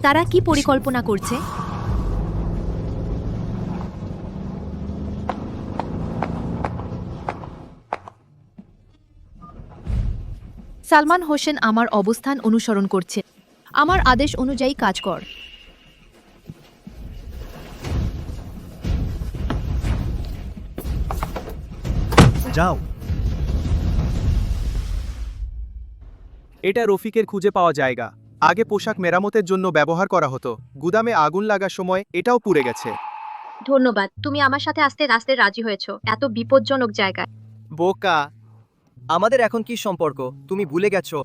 তারা কি পরিকল্পনা করছে? সালমান হোসেন আমার অবস্থান অনুসরণ করছে। আমার আদেশ অনুযায়ী কাজ কর। যাও। এটা রফিকের খুঁজে পাওয়া জায়গা। আগে পোশাক মেরামতের জন্য ব্যবহার করা হতো। গুদামে আগুন লাগার সময় এটাও পুড়ে গেছে। ধন্যবাদ, তুমি আমার সাথে আসতে রাস্তায় রাজি হয়েছো এত বিপজ্জনক জায়গায়। বোকা, আমাদের এখন কি সম্পর্ক তুমি ভুলে গেছো?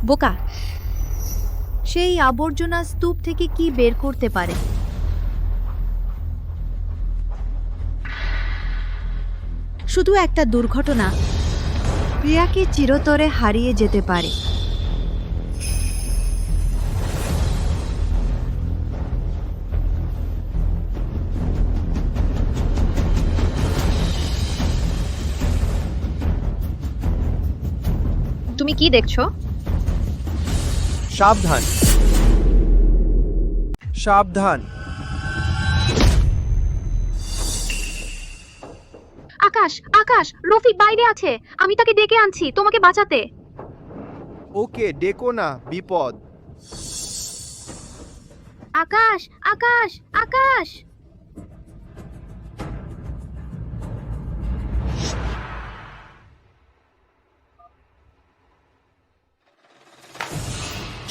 বোকা, সেই আবর্জনা স্তূপ থেকে কি বের করতে পারে? শুধু একটা দুর্ঘটনা প্রিয়াকে চিরতরে হারিয়ে যেতে পারে। তুমি কি দেখছো? সাবধান সাবধান। আকাশ, আকাশ, রফিক বাইরে আছে, আমি তাকে ডেকে আনছি তোমাকে বাঁচাতে। ওকে ডেকো না, বিপদ। আকাশ, আকাশ, আকাশ।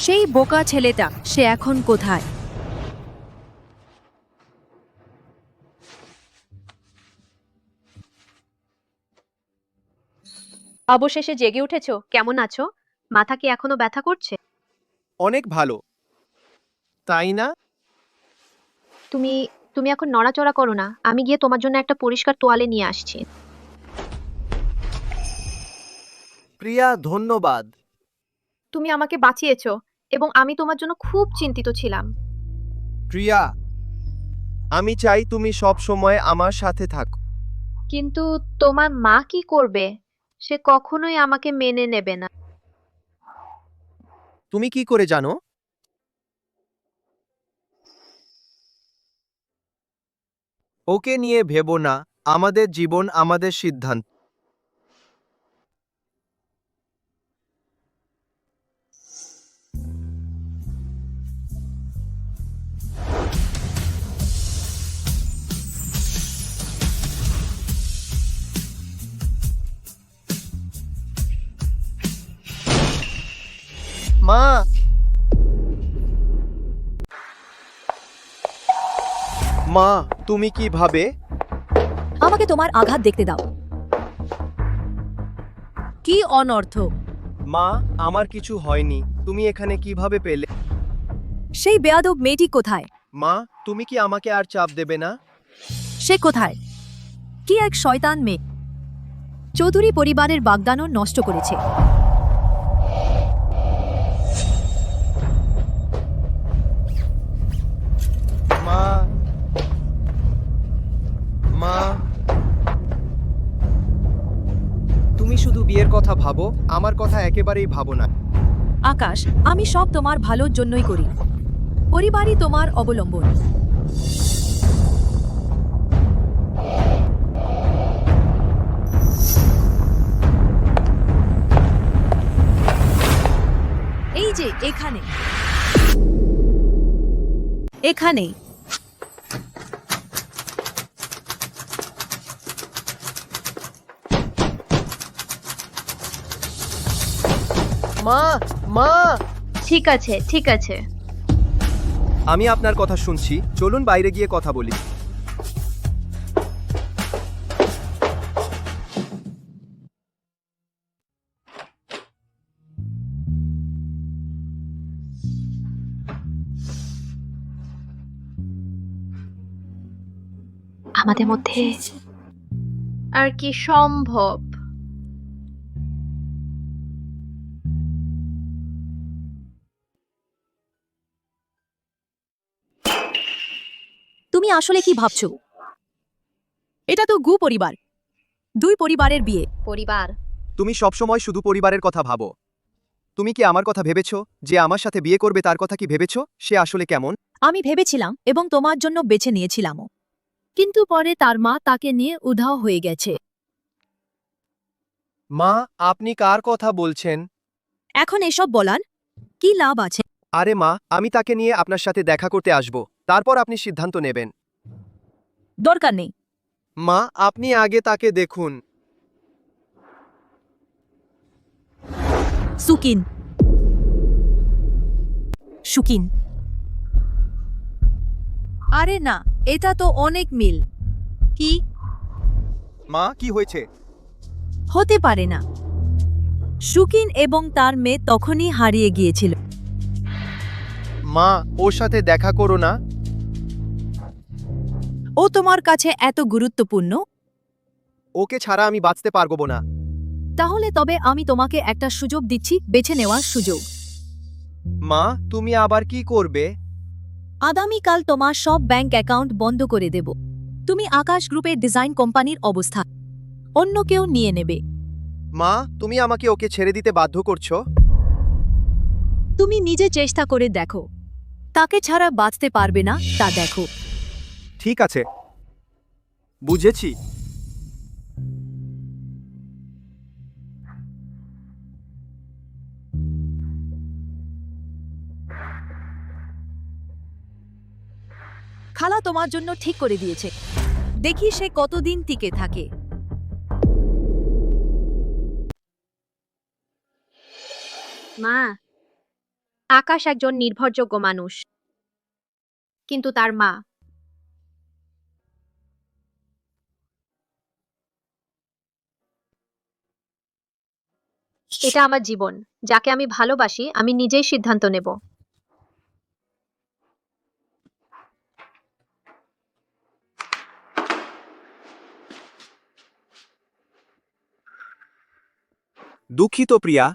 সেই বোকা ছেলেটা, সে এখন কোথায়? অবশেষে জেগে উঠেছো, কেমন আছো? মাথা কি এখনো ব্যথা করছে? অনেক ভালো, তাই না? তুমি তুমি এখন নড়াচড়া করো না, আমি গিয়ে তোমার জন্য একটা পরিষ্কার তোয়ালে নিয়ে আসছি। প্রিয়া, ধন্যবাদ। তুমি আমাকে বাঁচিয়েছো, এবং আমি তোমার জন্য খুব চিন্তিত ছিলাম। প্রিয়া, আমি চাই তুমি সব সময় আমার সাথে থাকো। কিন্তু তোমার মা কি করবে? সে কখনোই আমাকে মেনে নেবে না। তুমি কি করে জানো? ওকে নিয়ে ভেবো না, আমাদের জীবন আমাদের সিদ্ধান্ত। মা, মা, তুমি কি ভাবে? আমাকে তোমার আঘাত দেখতে দাও। কি অনর্থক! মা, আমার কিছু হয়নি। তুমি এখানে কিভাবে পেলে? সেই বেয়াদব মেয়েটি কোথায়? মা, তুমি কি আমাকে আর চাপ দেবে না? সে কোথায়? কি এক শয়তান মেয়ে! চৌধুরী পরিবারের বাগদানও নষ্ট করেছে। মা, মা, তুমি শুধু বিয়ের কথা ভাবো, আমার কথা একেবারেই ভাবো না। আকাশ, আমি সব তোমার ভালোর জন্যই করি। পরিবারই তোমার অবলম্বন। এই যে এখানে, এখানে। মা, মা, ঠিক আছে, ঠিক আছে। আমি আপনার কথা শুনছি, চলুন বাইরে গিয়ে কথা বলি। আমাদের মধ্যে আর কি সম্ভব? তুমি আসলে কি ভাবছো? এটা তো গু পরিবার, দুই পরিবারের বিয়ে। পরিবার? তুমি সবসময় শুধু পরিবারের কথা ভাবো। তুমি কি আমার কথা ভেবেছো? যে আমার সাথে বিয়ে করবে তার কথা কি ভেবেছো? সে আসলে কেমন? আমি ভেবেছিলাম এবং তোমার জন্য বেছে নিয়েছিলামও, কিন্তু পরে তার মা তাকে নিয়ে উধাও হয়ে গেছে। মা, আপনি কার কথা বলছেন? এখন এসব বলার কি লাভ আছে? আরে মা, আমি তাকে নিয়ে আপনার সাথে দেখা করতে আসব, তারপর আপনি সিদ্ধান্ত নেবেন। দরকার নেই। মা, আপনি আগে তাকে দেখুন। সুকিন, সুকিন। আরে না, এটা তো অনেক মিল। কি মা, কি হয়েছে? হতে পারে না। সুকিন এবং তার মেয়ে তখনই হারিয়ে গিয়েছিল। মা, ওর সাথে দেখা করো না। ও তোমার কাছে এত গুরুত্বপূর্ণ? ওকে ছাড়া আমি বাঁচতে পারবো না। তাহলে তবে আমি তোমাকে একটা সুযোগ দিচ্ছি, বেছে নেওয়ার সুযোগ। মা, তুমি আবার কি করবে? আগামীকাল তোমার সব ব্যাংক অ্যাকাউন্ট বন্ধ করে দেব। তুমি আকাশ গ্রুপের ডিজাইন কোম্পানির অবস্থা অন্য কেউ নিয়ে নেবে। মা, তুমি আমাকে ওকে ছেড়ে দিতে বাধ্য করছো? তুমি নিজে চেষ্টা করে দেখো, তাকে ছাড়া বাঁচতে পারবে না তা দেখো। ঠিক আছে, বুঝেছি। খালা তোমার জন্য ঠিক করে দিয়েছে, দেখি সে কতদিন টিকে থাকে। মা, আকাশ একজন নির্ভরযোগ্য মানুষ, কিন্তু তার মা এটা আমার জীবন, যাকে আমি ভালোবাসি আমি নিজেই সিদ্ধান্ত নেব। দুঃখিত প্রিয়া।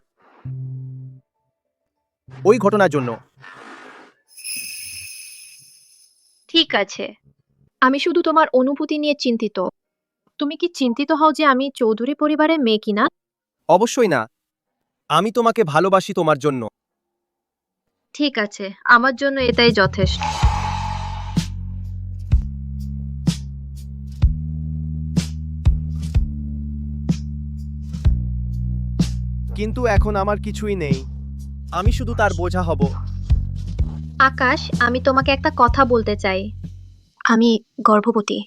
ওই ঘটনার জন্য। ঠিক আছে, আমি শুধু তোমার অনুভূতি নিয়ে চিন্তিত। তুমি কি চিন্তিত হও যে আমি চৌধুরী পরিবারের মেয়ে কিনা? অবশ্যই না, আমি তোমাকে ভালোবাসি তোমার জন্য। ঠিক আছে, আমার জন্য এটাই যথেষ্ট। কিন্তু এখন আমার কিছুই নেই, আমি শুধু তার বোঝা হব। আকাশ, আমি তোমাকে একটা কথা বলতে চাই। আমি গর্ভবতী।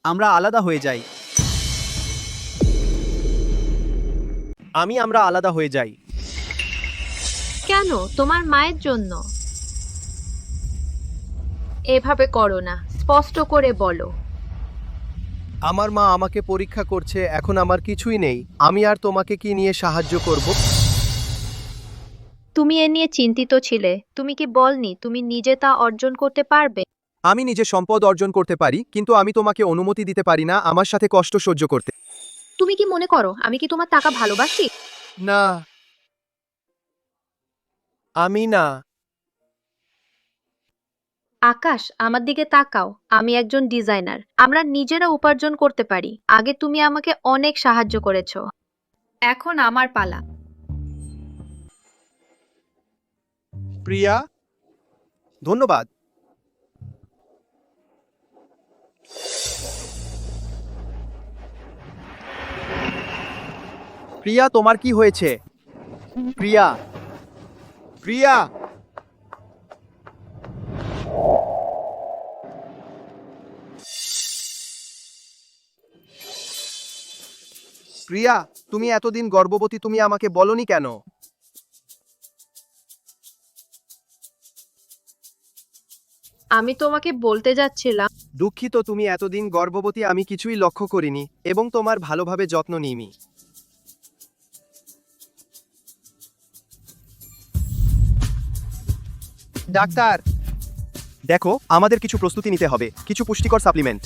আমরা আলাদা হয়ে যাই। আমরা আলাদা হয়ে যাই। কেন? তোমার মায়ের জন্য। এভাবে করো না, স্পষ্ট করে বলো। আমার মা আমাকে পরীক্ষা করছে, এখন আমার কিছুই নেই, আমি আর তোমাকে কি নিয়ে সাহায্য করব? তুমি এ নিয়ে চিন্তিত ছিলে, তুমি কি বলনি তুমি নিজে তা অর্জন করতে পারবে? আমি নিজে সম্পদ অর্জন করতে পারি, কিন্তু আমি তোমাকে অনুমতি দিতে পারি না আমার সাথে কষ্ট সহ্য করতে। তুমি কি মনে করো আমি কি তোমার টাকা ভালোবাসি? না, আমি না। আকাশ, আমার দিকে তাকাও। আমি একজন ডিজাইনার, আমরা নিজেরা উপার্জন করতে পারি। আগে তুমি আমাকে অনেক সাহায্য করেছো, এখন আমার পালা। প্রিয়া, ধন্যবাদ। প্রিয়া, তোমার কি হয়েছে? প্রিয়া, প্রিয়া। প্রিয়া, তুমি এতদিন গর্ভবতী, তুমি আমাকে বলনি কেন? আমি তোমাকে বলতে যাচ্ছিলাম। দুঃখিত, তুমি এতদিন গর্ভবতী, আমি কিছুই লক্ষ্য করিনি এবং তোমার ভালোভাবে যত্ন নিইনি। ডাক্তার, দেখো, আমাদের কিছু প্রস্তুতি নিতে হবে, কিছু পুষ্টিকর সাপ্লিমেন্ট।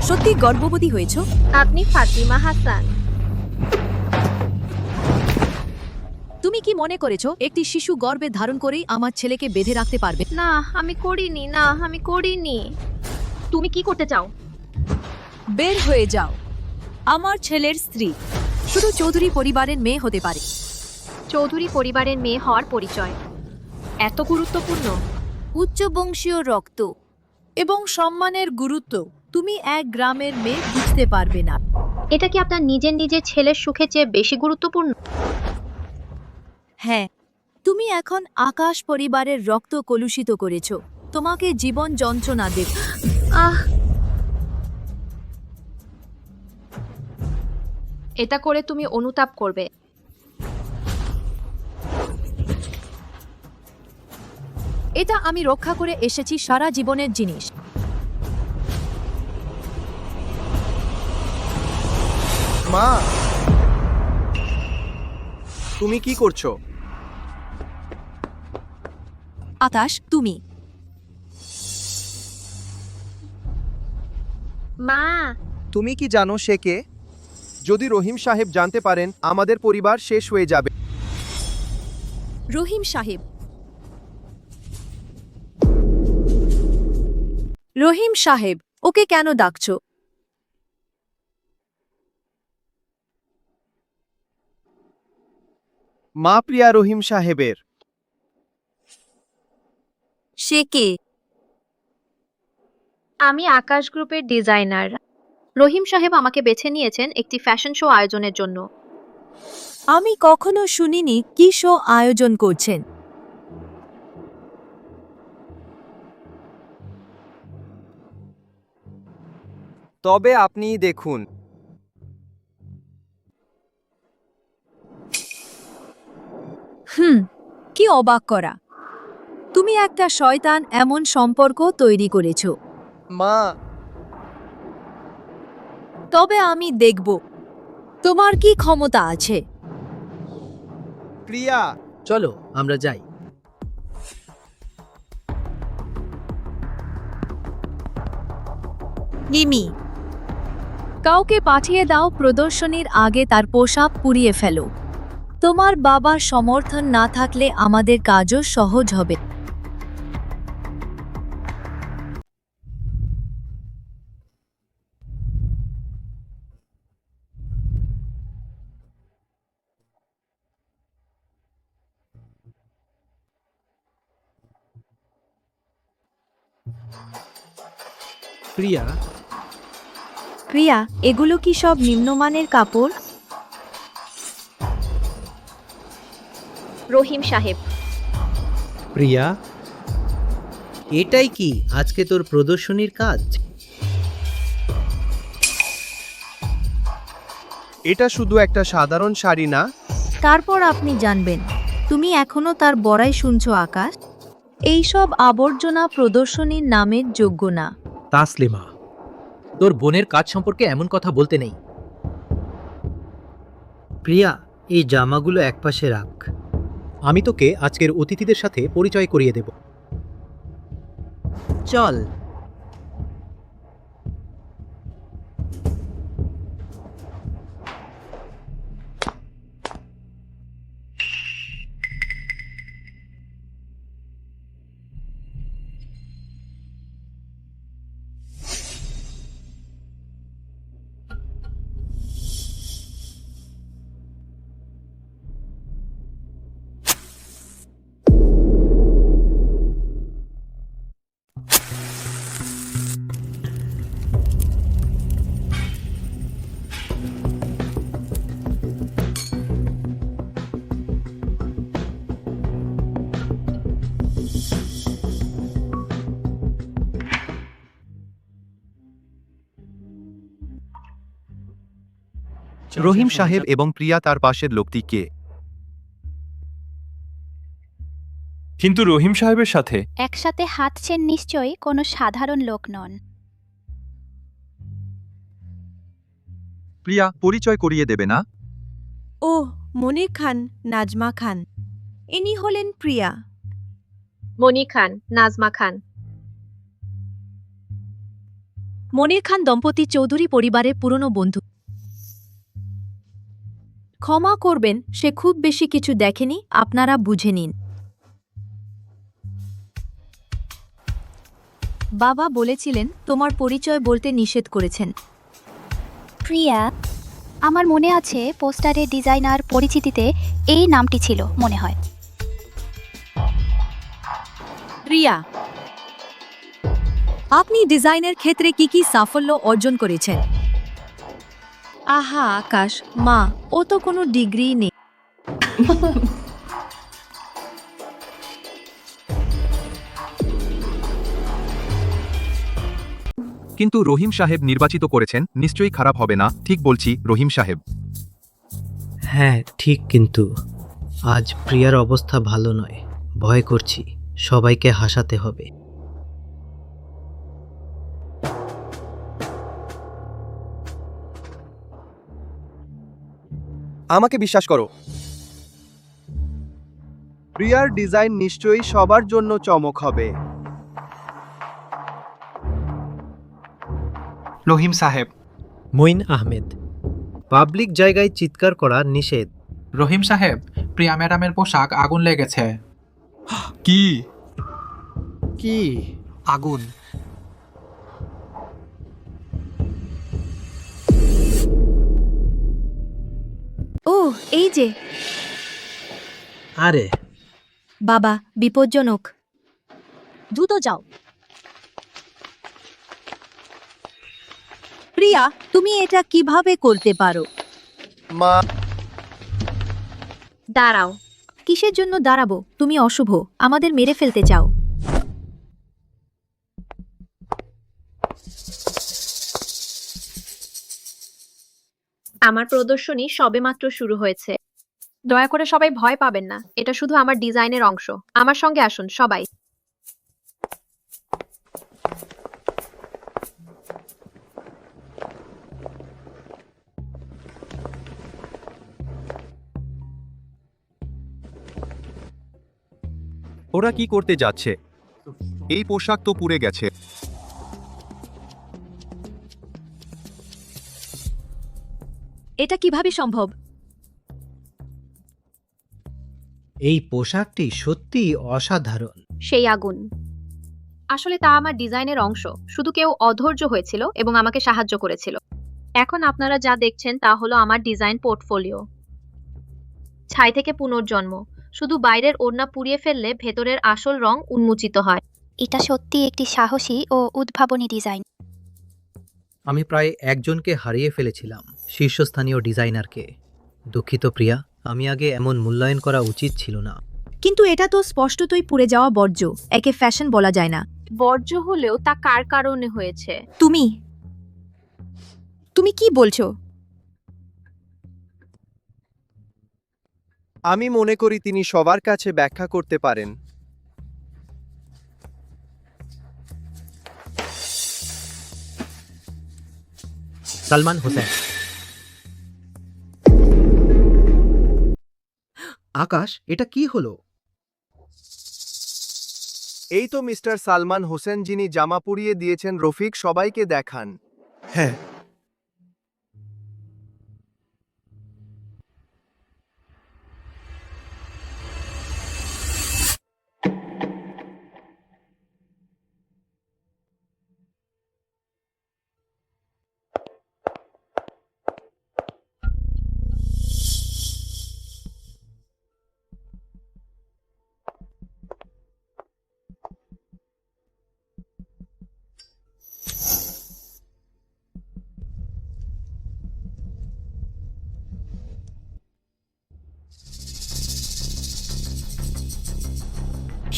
সত্যি গর্ভবতী হয়েছো? আপনি ফাতিমা হাসান? তুমি কি মনে করেছো একটি শিশু গর্ভে ধারণ করেই আমার ছেলেকে বেঁধে রাখতে পারবে? না, আমি করিনি। না, আমি করিনি। তুমি কি করতে চাও? বের হয়ে যাও। আমার ছেলের স্ত্রী শুধু চৌধুরী পরিবারের মেয়ে হতে পারে। চৌধুরী পরিবারের মেয়ে হওয়ার পরিচয় এত গুরুত্বপূর্ণ? উচ্চবংশীয় রক্ত এবং সম্মানের গুরুত্ব তুমি এক গ্রামের মেয়ে বুঝতে পারবে না। এটা কি আপনার নিজের ছেলের সুখের চেয়ে বেশি গুরুত্বপূর্ণ? হ্যাঁ, তুমি এখন আকাশ পরিবারের রক্ত কলুষিত করেছো। তোমাকে জীবন যন্ত্রণা দেব। আহ, এটা করে তুমি অনুতাপ করবে। এটা আমি রক্ষা করে এসেছি সারা জীবনের জিনিস। মা, তুমি কি করছো? আকাশ, তুমি মা, তুমি কি জানো সে কে? যদি রহিম সাহেব জানতে পারেন, আমাদের পরিবার শেষ হয়ে যাবে। রহিম সাহেব? রহিম সাহেব, ওকে কেন ডাকছো? মা, প্রিয়া রহিম সাহেবের। সে কে? আমি আকাশ গ্রুপের ডিজাইনার। রহিম সাহেব আমাকে বেছে নিয়েছেন একটি ফ্যাশন শো আয়োজনের জন্য। আমি কখনো শুনিনি কি শো আয়োজন করছেন। তবে আপনি দেখুন। কি অবাক করা! তুমি একটা শয়তান এমন সম্পর্ক তৈরি করেছো। মা, তবে আমি দেখব তোমার কি ক্ষমতা আছে। প্রিয়া, চলো আমরা যাই। মিমি, কাউকে পাঠিয়ে দাও প্রদর্শনীর আগে তার পোশাক পুড়িয়ে ফেলো। তোমার বাবার সমর্থন না থাকলে আমাদের কাজও সহজ হবে। প্রিয়া, প্রিয়া, এগুলো কি সব নিম্নমানের কাপড়? রহিম সাহেব, প্রিয়া, এটাই কি আজকে তোর প্রদর্শনীর কাজ? এটা শুধু একটা সাধারণ শাড়ি না। তারপর আপনি জানবেন তুমি এখনো তার বড়াই শুনছো আকাশ। এইসব আবর্জনা প্রদর্শনীর নামের যোগ্য না। তাসলিমা, তোর বোনের কাজ সম্পর্কে এমন কথা বলতে নেই। প্রিয়া, এই জামাগুলো একপাশে রাখ। আমি তোকে আজকের অতিথিদের সাথে পরিচয় করিয়ে দেব। চল। রহিম সাহেব এবং প্রিয়া তার পাশের লোকটি কে? কিন্তু রহিম সাহেবের সাথে একসাথে হাঁটছেন, নিশ্চয়ই কোনো সাধারণ লোক নন। প্রিয়া, পরিচয় করিয়ে দেবে না? ও, মনির খান, নাজমা খান। ইনি হলেন প্রিয়া। মনি খান, নাজমা খান। মনির খান দম্পতি চৌধুরী পরিবারের পুরনো বন্ধু। ক্ষমা করবেন, সে খুব বেশি কিছু দেখেনি, আপনারা বুঝে নিন। বাবা বলেছিলেন তোমার পরিচয় বলতে নিষেধ করেছেন। প্রিয়া, আমার মনে আছে পোস্টারের ডিজাইনার পরিচিতিতে এই নামটি ছিল মনে হয়। প্রিয়া, আপনি ডিজাইনের ক্ষেত্রে কি কি সাফল্য অর্জন করেছেন? আহা আকাশ, মা, ও তো কোনো ডিগ্রি নেই। কিন্তু রহিম সাহেব নির্বাচিত করেছেন, নিশ্চয়ই খারাপ হবে না। ঠিক বলছি রহিম সাহেব? হ্যাঁ ঠিক, কিন্তু আজ প্রিয়ার অবস্থা ভালো নয়। ভয় করছি, সবাইকে হাসাতে হবে। আমাকে বিশ্বাস করো, প্রিয়ার ডিজাইন নিশ্চয়ই সবার জন্য চমক হবে। রহিম সাহেব, মঈন আহমেদ, পাবলিক জায়গায় চিৎকার করা নিষেধ। রহিম সাহেব, প্রিয়া ম্যাডামের পোশাক আগুন লেগেছে। কি? কি? আগুন। ও, এই যে। আরে বাবা, বিপজ্জনক। দ্রুত যাও। প্রিয়া, তুমি এটা কিভাবে করতে পারো? মা, দাঁড়াও। কিসের জন্য দাঁড়াবো? তুমি অশুভ, আমাদের মেরে ফেলতে চাও। আমার প্রদর্শনী সবেমাত্র শুরু হয়েছে। দয়া করে সবাই ভয় পাবেন না, এটা শুধু আমার ডিজাইনের অংশ। আমার সঙ্গে আসুন সবাই। ওরা কি করতে যাচ্ছে? এই পোশাক তো পুড়ে গেছে। এটা কিভাবে সম্ভব? এই পোশাকটি সত্যি অসাধারণ। সেই আগুন আসলে তা আমার ডিজাইনের অংশ। শুধু কেউ অধৈর্য হয়েছিল এবং আমাকে সাহায্য করেছিল। এখন আপনারা যা দেখছেন তা হলো আমার ডিজাইন পোর্টফোলিও। ছাই থেকে পুনর্জন্ম। শুধু বাইরের ওড়না পুড়িয়ে ফেললে ভেতরের আসল রং উন্মোচিত হয়। এটা সত্যি একটি সাহসী ও উদ্ভাবনী ডিজাইন। আমি প্রায় একজনকে হারিয়ে ফেলেছিলাম, শীর্ষস্থানীয় ডিজাইনারকে। দুঃখিত প্রিয়া, আমি আগে এমন মূল্যায়ন করা উচিত ছিল না। কিন্তু এটা তো স্পষ্টতই পুড়ে যাওয়া বর্জ্য। একে ফ্যাশন বলা যায় না। বর্জ্য হলেও তা কার কারণে হয়েছে? তুমি কি বলছো? আমি মনে করি তিনি সবার কাছে ব্যাখ্যা করতে পারেন। সালমান হোসেন। আকাশ, এটা কি হলো? এই তো মিস্টার সালমান হোসেন, যিনি জামা পুড়িয়ে দিয়েছেন। রফিক, সবাইকে দেখান। হ্যাঁ।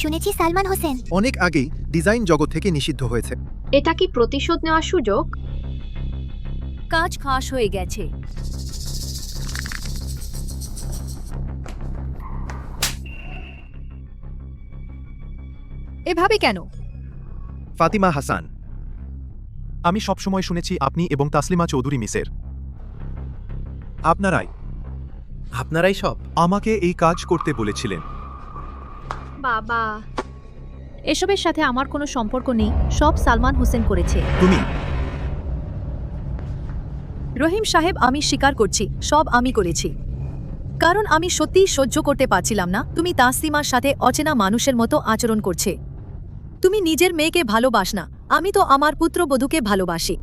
শুনেছি সালমান হোসেন অনেক আগেই ডিজাইন জগৎ থেকে নিষিদ্ধ হয়েছে। এটা কি প্রতিশোধ নেওয়ার সুযোগ? কাজ খাস হয়ে গেছে। এভাবে কেন? ফাতিমা হাসান, আমি সবসময় শুনেছি আপনি এবং তাসলিমা চৌধুরী মিসের। আপনারাই সব আমাকে এই কাজ করতে বলেছিলেন। বাবা, এসবের সাথে আমার কোনো সম্পর্ক নেই। সব সালমান হোসেন করেছে। তুমি? রহিম সাহেব, আমি স্বীকার করছি, সব আমি করেছি। কারণ আমি সত্যিই সহ্য করতে পারছিলাম না তুমি তাসলিমার সাথে অচেনা মানুষের মতো আচরণ করছে। তুমি নিজের মেয়েকে ভালোবাস না, আমি তো আমার পুত্রবধূকে ভালোবাসি।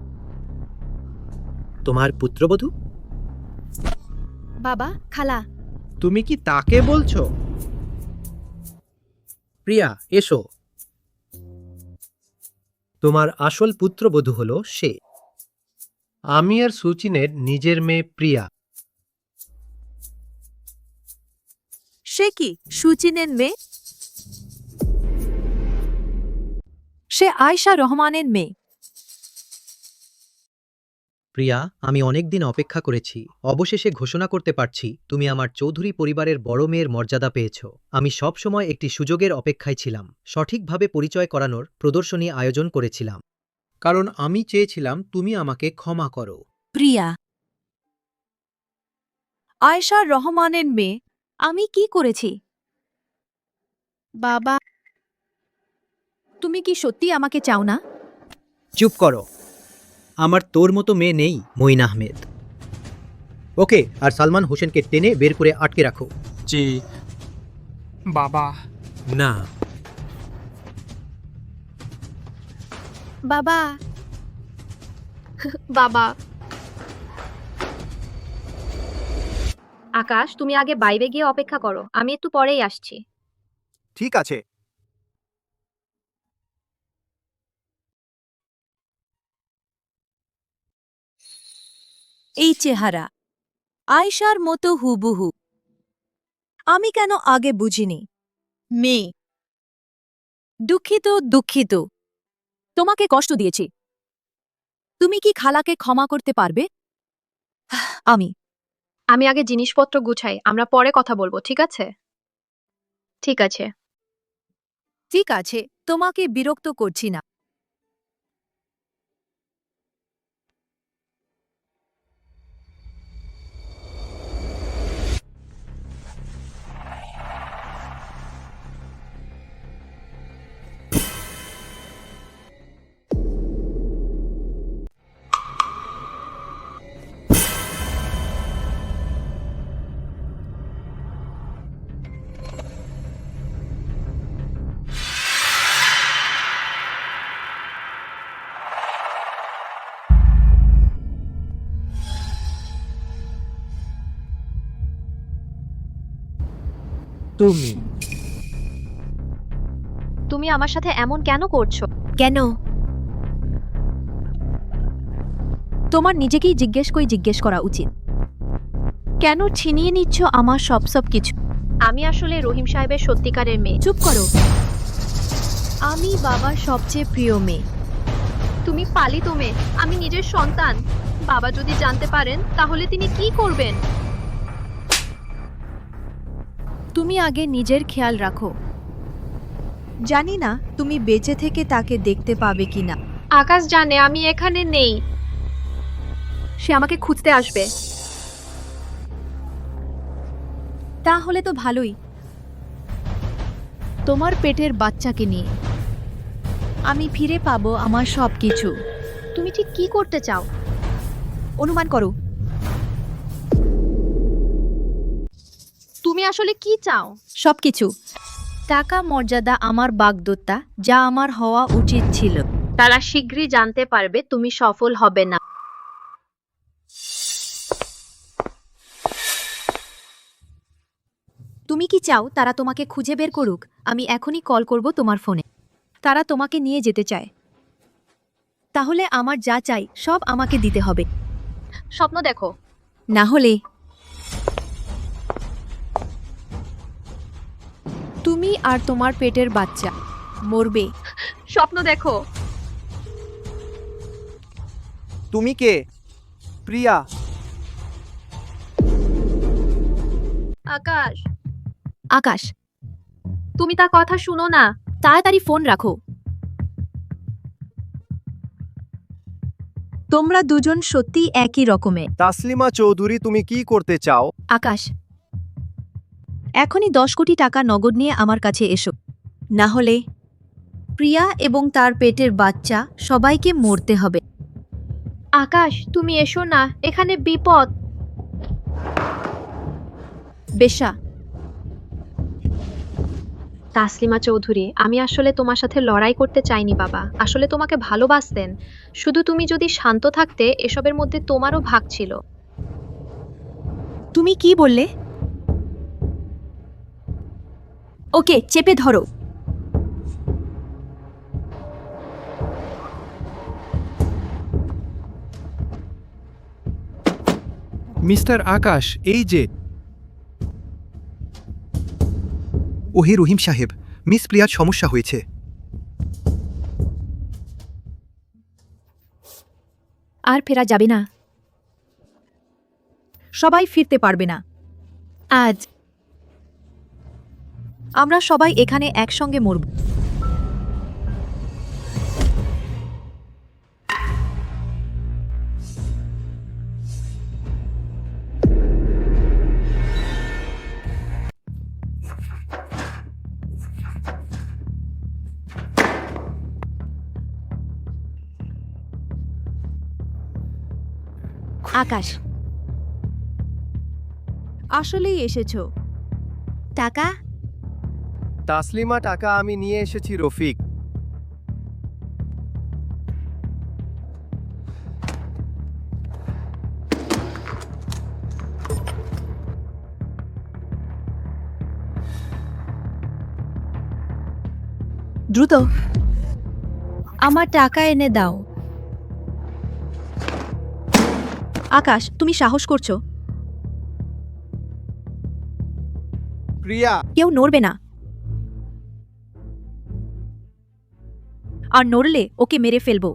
তোমার পুত্রবধূ? বাবা, খালা। তুমি কি তাকে বলছো? প্রিয়া, এসো। তোমার আসল পুত্রবধূ হলো সে। আমি আর সুচিনের নিজের মেয়ে প্রিয়া। সে কি সুচিনের মেয়ে? সে আয়শা রহমানের মেয়ে। প্রিয়া, আমি অনেকদিন অপেক্ষা করেছি। অবশেষে ঘোষণা করতে পারছি তুমি আমার চৌধুরী পরিবারের বড় মেয়ের মর্যাদা পেয়েছ। আমি সব সময় একটি সুযোগের অপেক্ষায় ছিলাম। সঠিকভাবে পরিচয় করানোর প্রদর্শনী আয়োজন করেছিলাম, কারণ আমি চেয়েছিলাম তুমি আমাকে ক্ষমা করো। প্রিয়া, আয়শা রহমানের মেয়ে। আমি কি করেছি? বাবা, তুমি কি সত্যি আমাকে চাও না? চুপ করো। আমার তোর মতো মেয়ে নেই, মঈন আহমেদ। ওকে, আর সালমান হোসেনকে টেনে বের করে আটকে রাখো। জি বাবা। না। বাবা, বাবা। আকাশ, তুমি আগে বাইরে গিয়ে অপেক্ষা করো, আমি একটু পরেই আসছি। ঠিক আছে। এই চেহারা আয়শার মতো হুবহু। আমি কেন আগে বুঝিনি? মেয়ে, দুঃখিত দুঃখিত, তোমাকে কষ্ট দিয়েছি। তুমি কি খালাকে ক্ষমা করতে পারবে? আমি আগে জিনিসপত্র গুছাই, আমরা পরে কথা বলবো, ঠিক আছে? ঠিক আছে। ঠিক আছে, তোমাকে বিরক্ত করছি না। তুমি তুমি আমার সাথে এমন কেন করছো? কেন? তোমার নিজেকেই জিজ্ঞেস করা উচিত। কেন ছিনিয়ে নিচ্ছ আমার সব কিছু? আমি আসলে রহিম সাহেবের সত্যিকারের মেয়ে। চুপ করো। আমি বাবার সবচেয়ে প্রিয় মেয়ে। তুমি পালিত মেয়ে, আমি নিজের সন্তান। বাবা যদি জানতে পারেন তাহলে তিনি কি করবেন? তুমি আগে নিজের খেয়াল রাখো। জানি না তুমি বেঁচে থেকে তাকে দেখতে পাবে কিনা। আকাশ জানে আমি এখানে নেই। সে আমাকে খুঁজতে আসবে। তাহলে তো ভালোই। তোমার পেটের বাচ্চাকে নিয়ে আমি ফিরে পাবো আমার সবকিছু। তুমি ঠিক কি করতে চাও? অনুমান করো। তুমি আসলে কি চাও? সবকিছু। টাকা, মর্যাদা, আমার বাগদত্তা, যা আমার হওয়া উচিত ছিল। তারা শীঘ্রই জানতে পারবে তুমি সফল হবে না। তুমি কি চাও তারা তোমাকে খুঁজে বের করুক? আমি এখনই কল করব তোমার ফোনে। তারা তোমাকে নিয়ে যেতে চায়। তাহলে আমার যা চাই সব আমাকে দিতে হবে। স্বপ্ন দেখো। না হলে তুমি আর তোমার পেটের বাচ্চা মরবে। স্বপ্ন দেখো। তুমি কে? প্রিয়া। আকাশ, আকাশ, তুমি তার কথা শুনো না। তাড়াতাড়ি ফোন রাখো। তোমরা দুজন সত্যি একই রকমের। তাসলিমা চৌধুরী, তুমি কি করতে চাও? আকাশ, এখনই 10 কোটি টাকা নগদ নিয়ে আমার কাছে এসো। না হলে প্রিয়া এবং তার পেটের বাচ্চা সবাইকে মরতে হবে। আকাশ, তুমি এসো না, এখানে বিপদ। বেশা, তাসলিমা চৌধুরী, আমি আসলে তোমার সাথে লড়াই করতে চাইনি বাবা। আসলে তোমাকে ভালোবাসতেন। শুধু তুমি যদি শান্ত থাকতে, এসবের মধ্যে তোমারও ভাগ ছিল। তুমি কি বললে? ওকে চেপে ধরো। মিস্টার আকাশ, এই যে। ওহে রহিম সাহেব, মিস প্রিয়ার সমস্যা হয়েছে। আর ফেরা যাবে না। সবাই ফিরতে পারবে না। আজ আমরা সবাই এখানে একসঙ্গে মরব। আকাশ, আসলেই এসেছো। টাকা? তাসলিমা, টাকা আমি নিয়ে এসেছি রফিক। দ্রুত আমার টাকা এনে দাও। আকাশ, তুমি সাহস করছো? প্রিয়া। কেউ নড়বে না। আর নড়লে ওকে মেরে ফেলবো।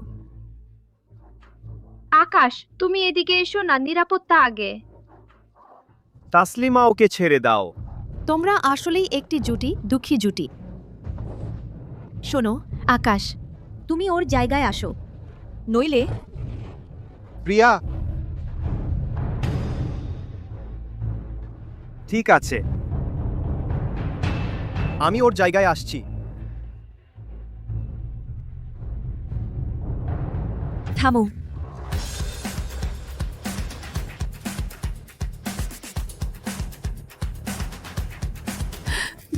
আকাশ, তুমি এদিকে এসো না, নিরাপত্তা আগে। তাসলিমা, ওকে ছেড়ে দাও। তোমরা আসলেই একটি জুটি, দুঃখী জুটি। শোনো আকাশ, তুমি ওর জায়গায় আসো, নইলে। প্রিয়া। ঠিক আছে, আমি ওর জায়গায় আসছি। থামো।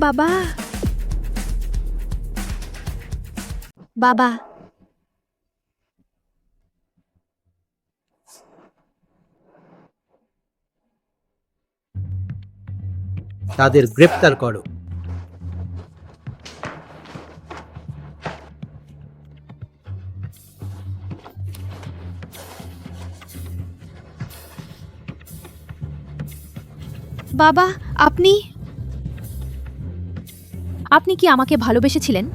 বাবা, বাবা, তাদের গ্রেপ্তার করো। বাবা, আপনি আপনি কি আমাকে ভালোবেসেছিলেন?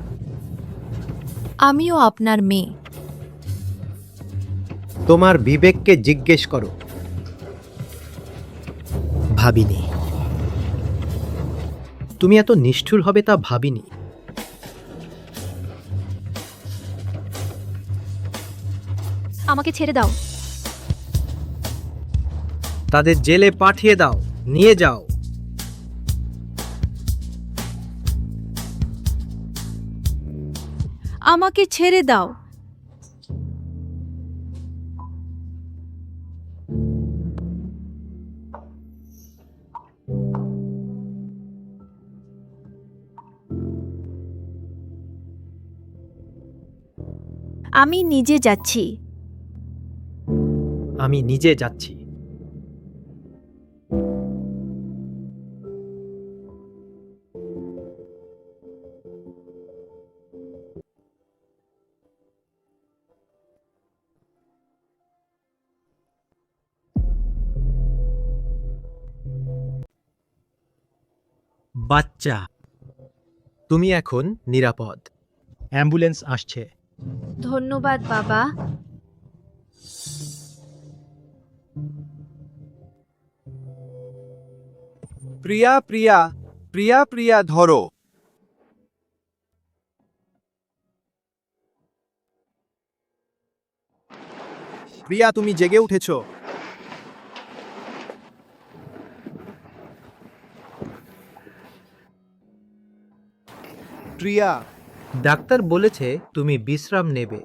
আমিও আপনার মেয়ে। তোমার বিবেককে জিজ্ঞেস করো। ভাবিনি তুমি এত নিষ্ঠুর হবে, তা ভাবিনি। আমাকে ছেড়ে দাও। তাদের জেলে পাঠিয়ে দাও, নিয়ে যাও। আমাকে ছেড়ে দাও। আমি নিজে যাচ্ছি। আমি নিজে যাচ্ছি। বাচ্চা, তুমি এখন নিরাপদ। অ্যাম্বুলেন্স আসছে। ধন্যবাদ বাবা। প্রিয়া প্রিয়া প্রিয়া প্রিয়া ধরো। প্রিয়া, তুমি জেগে উঠেছো। প্রিয়া, ডাক্তার বলেছে তুমি বিশ্রাম নেবে।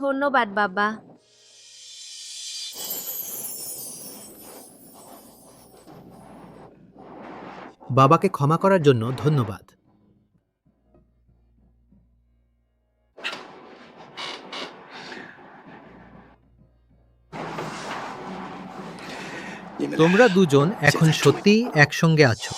ধন্যবাদ বাবা। বাবাকে ক্ষমা করার জন্য ধন্যবাদ। তোমরা দুজন এখন সত্যিই একসঙ্গে আছো।